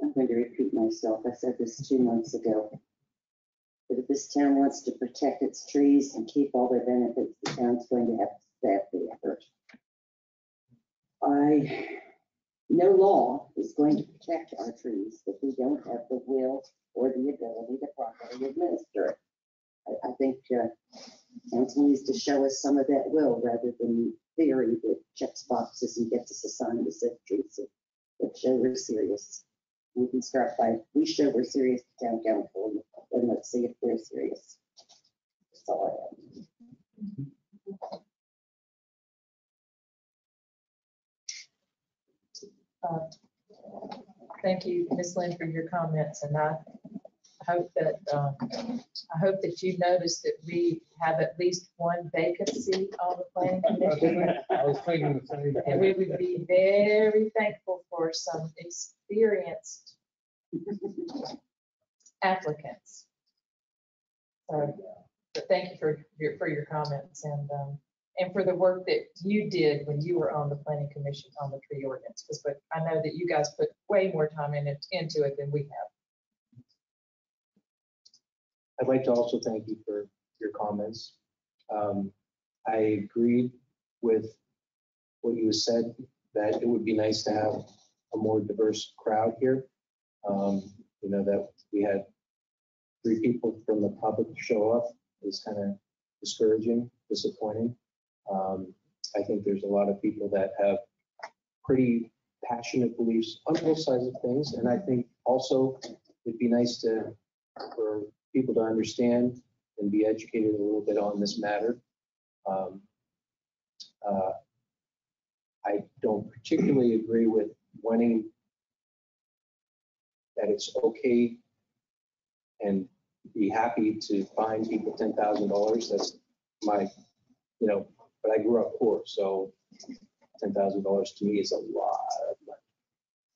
I'm going to repeat myself. I said this 2 months ago. But if this town wants to protect its trees and keep all their benefits, the town's going to have to staff the effort. No law is going to protect our trees if we don't have the will or the ability to properly administer it. I think council needs to show us some of that will rather than theory that checks boxes and gets us assigned to set trees. Let's show we're serious. We can start by, we show we're serious to town council, and let's see if they're serious. That's all I have. Thank you, Ms. Lynn, for your comments, and I hope that you noticed that we have at least one vacancy on the planning commission. I was thinking the same And we thing. would be very thankful for some experienced applicants. So, but thank you for your comments and for the work that you did when you were on the planning commission on the tree ordinance. But I know that you guys put way more time into it than we have. I'd like to also thank you for your comments. I agreed with what you said, that it would be nice to have a more diverse crowd here. You know, that we had 3 people from the public show up is kind of discouraging, disappointing. I think there's a lot of people that have pretty passionate beliefs on both sides of things, and I think also, it'd be nice for people to understand and be educated a little bit on this matter. I don't particularly agree with wanting that it's okay and be happy to fine people $10,000. That's my, but I grew up poor, so $10,000 to me is a lot of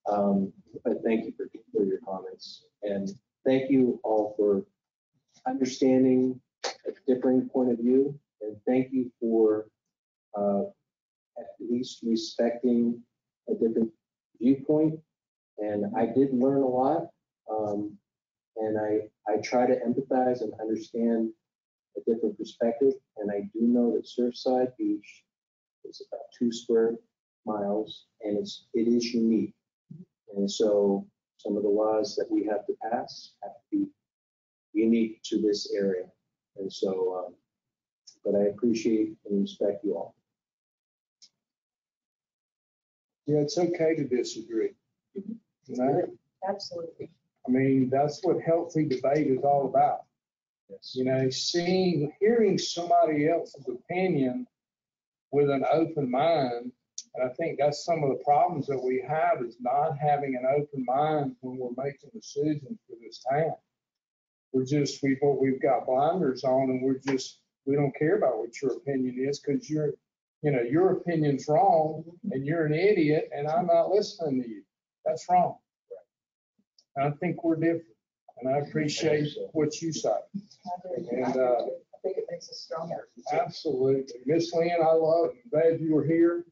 money. But thank you for your comments, and thank you all for understanding a differing point of view, and thank you for at least respecting a different viewpoint. And I did learn a lot, and I try to empathize and understand a different perspective. And I do know that Surfside Beach is about 2 square miles, and it is unique. And so some of the laws that we have to pass have to be unique to this area. And so, but I appreciate and respect you all. Yeah, it's okay to disagree. Absolutely. I mean, that's what healthy debate is all about. Yes. Hearing somebody else's opinion with an open mind. And I think that's some of the problems that we have, is not having an open mind when we're making decisions for this town. We've got blinders on, and we don't care about what your opinion is, because your opinion's wrong and you're an idiot and I'm not listening to you. That's wrong. And I think we're different, and I appreciate what you say. And I think it makes us stronger. absolutely. Miss Lynn, I'm glad you were here.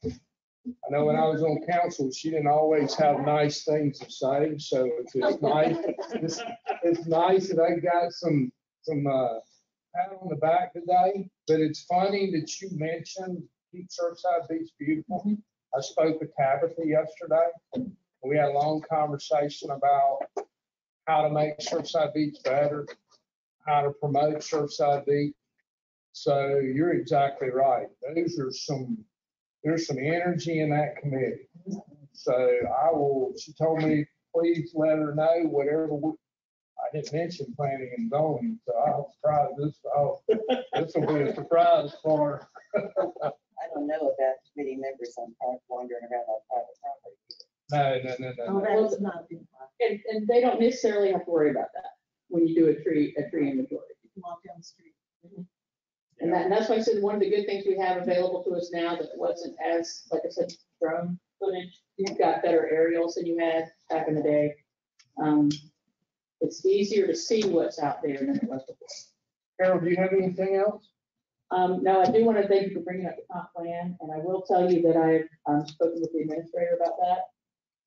I know when I was on council, she didn't always have nice things to say, so it's nice. It's nice that I got some pat on the back today. But it's funny that you mentioned Keep Surfside Beach beautiful. I spoke with Tabitha yesterday. We had a long conversation about how to make Surfside Beach better, how to promote Surfside Beach. So you're exactly right. There's some energy in that committee. So she told me, please let her know whatever I didn't mention planning and zoning, so I'll surprise this will be a surprise for her. I don't know about committee members on wandering around on private property. No. Oh, that is not been fun. And they don't necessarily have to worry about that when you do a tree inventory. You can walk down the street. And that's why I said one of the good things we have available to us now that wasn't as, like I said, drone footage. You've got better aerials than you had back in the day. It's easier to see what's out there than it was before. Carol, do you have anything else? No, I do want to thank you for bringing up the comp plan, and I will tell you that I've spoken with the administrator about that.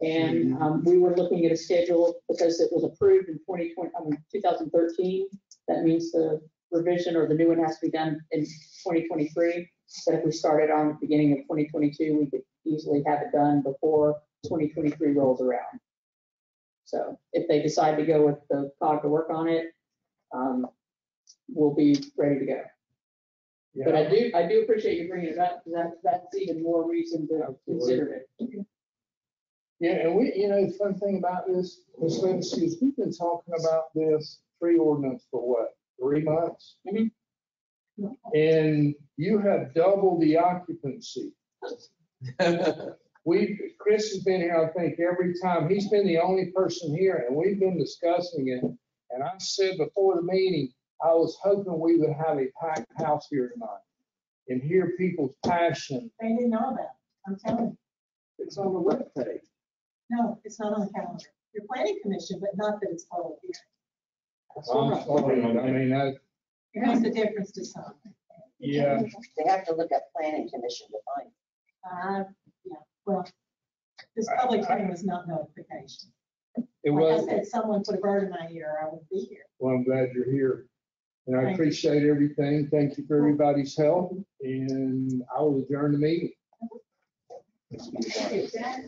And we were looking at a schedule because it was approved in 2013. That means the revision or the new one has to be done in 2023. So if we started on the beginning of 2022, we could easily have it done before 2023 rolls around. So if they decide to go with the COG to work on it, we'll be ready to go. Yeah. But I do appreciate you bringing it up, because that's even more reason to consider it. Yeah, and the fun thing about this, Ms. Lindsay, is we've been talking about this tree ordinance for what, 3 months? And you have doubled the occupancy. Chris has been here, I think, every time. He's been the only person here, and we've been discussing it. And I said before the meeting, I was hoping we would have a packed house here tonight and hear people's passion. They didn't know about it. I'm telling you. It's on the webpage. No, it's not on the calendar. Your planning commission, but not that it's public here. I'm sorry, I mean, It makes a difference to some. yeah. They have to look at planning commission to find. Yeah, well, this public hearing was not notification. It Like I was, said, someone put a bird in my ear, I would be here. well, I'm glad you're here. And I Thank you. appreciate everything. Thank you for everybody's help. And I will adjourn the meeting. Yes, that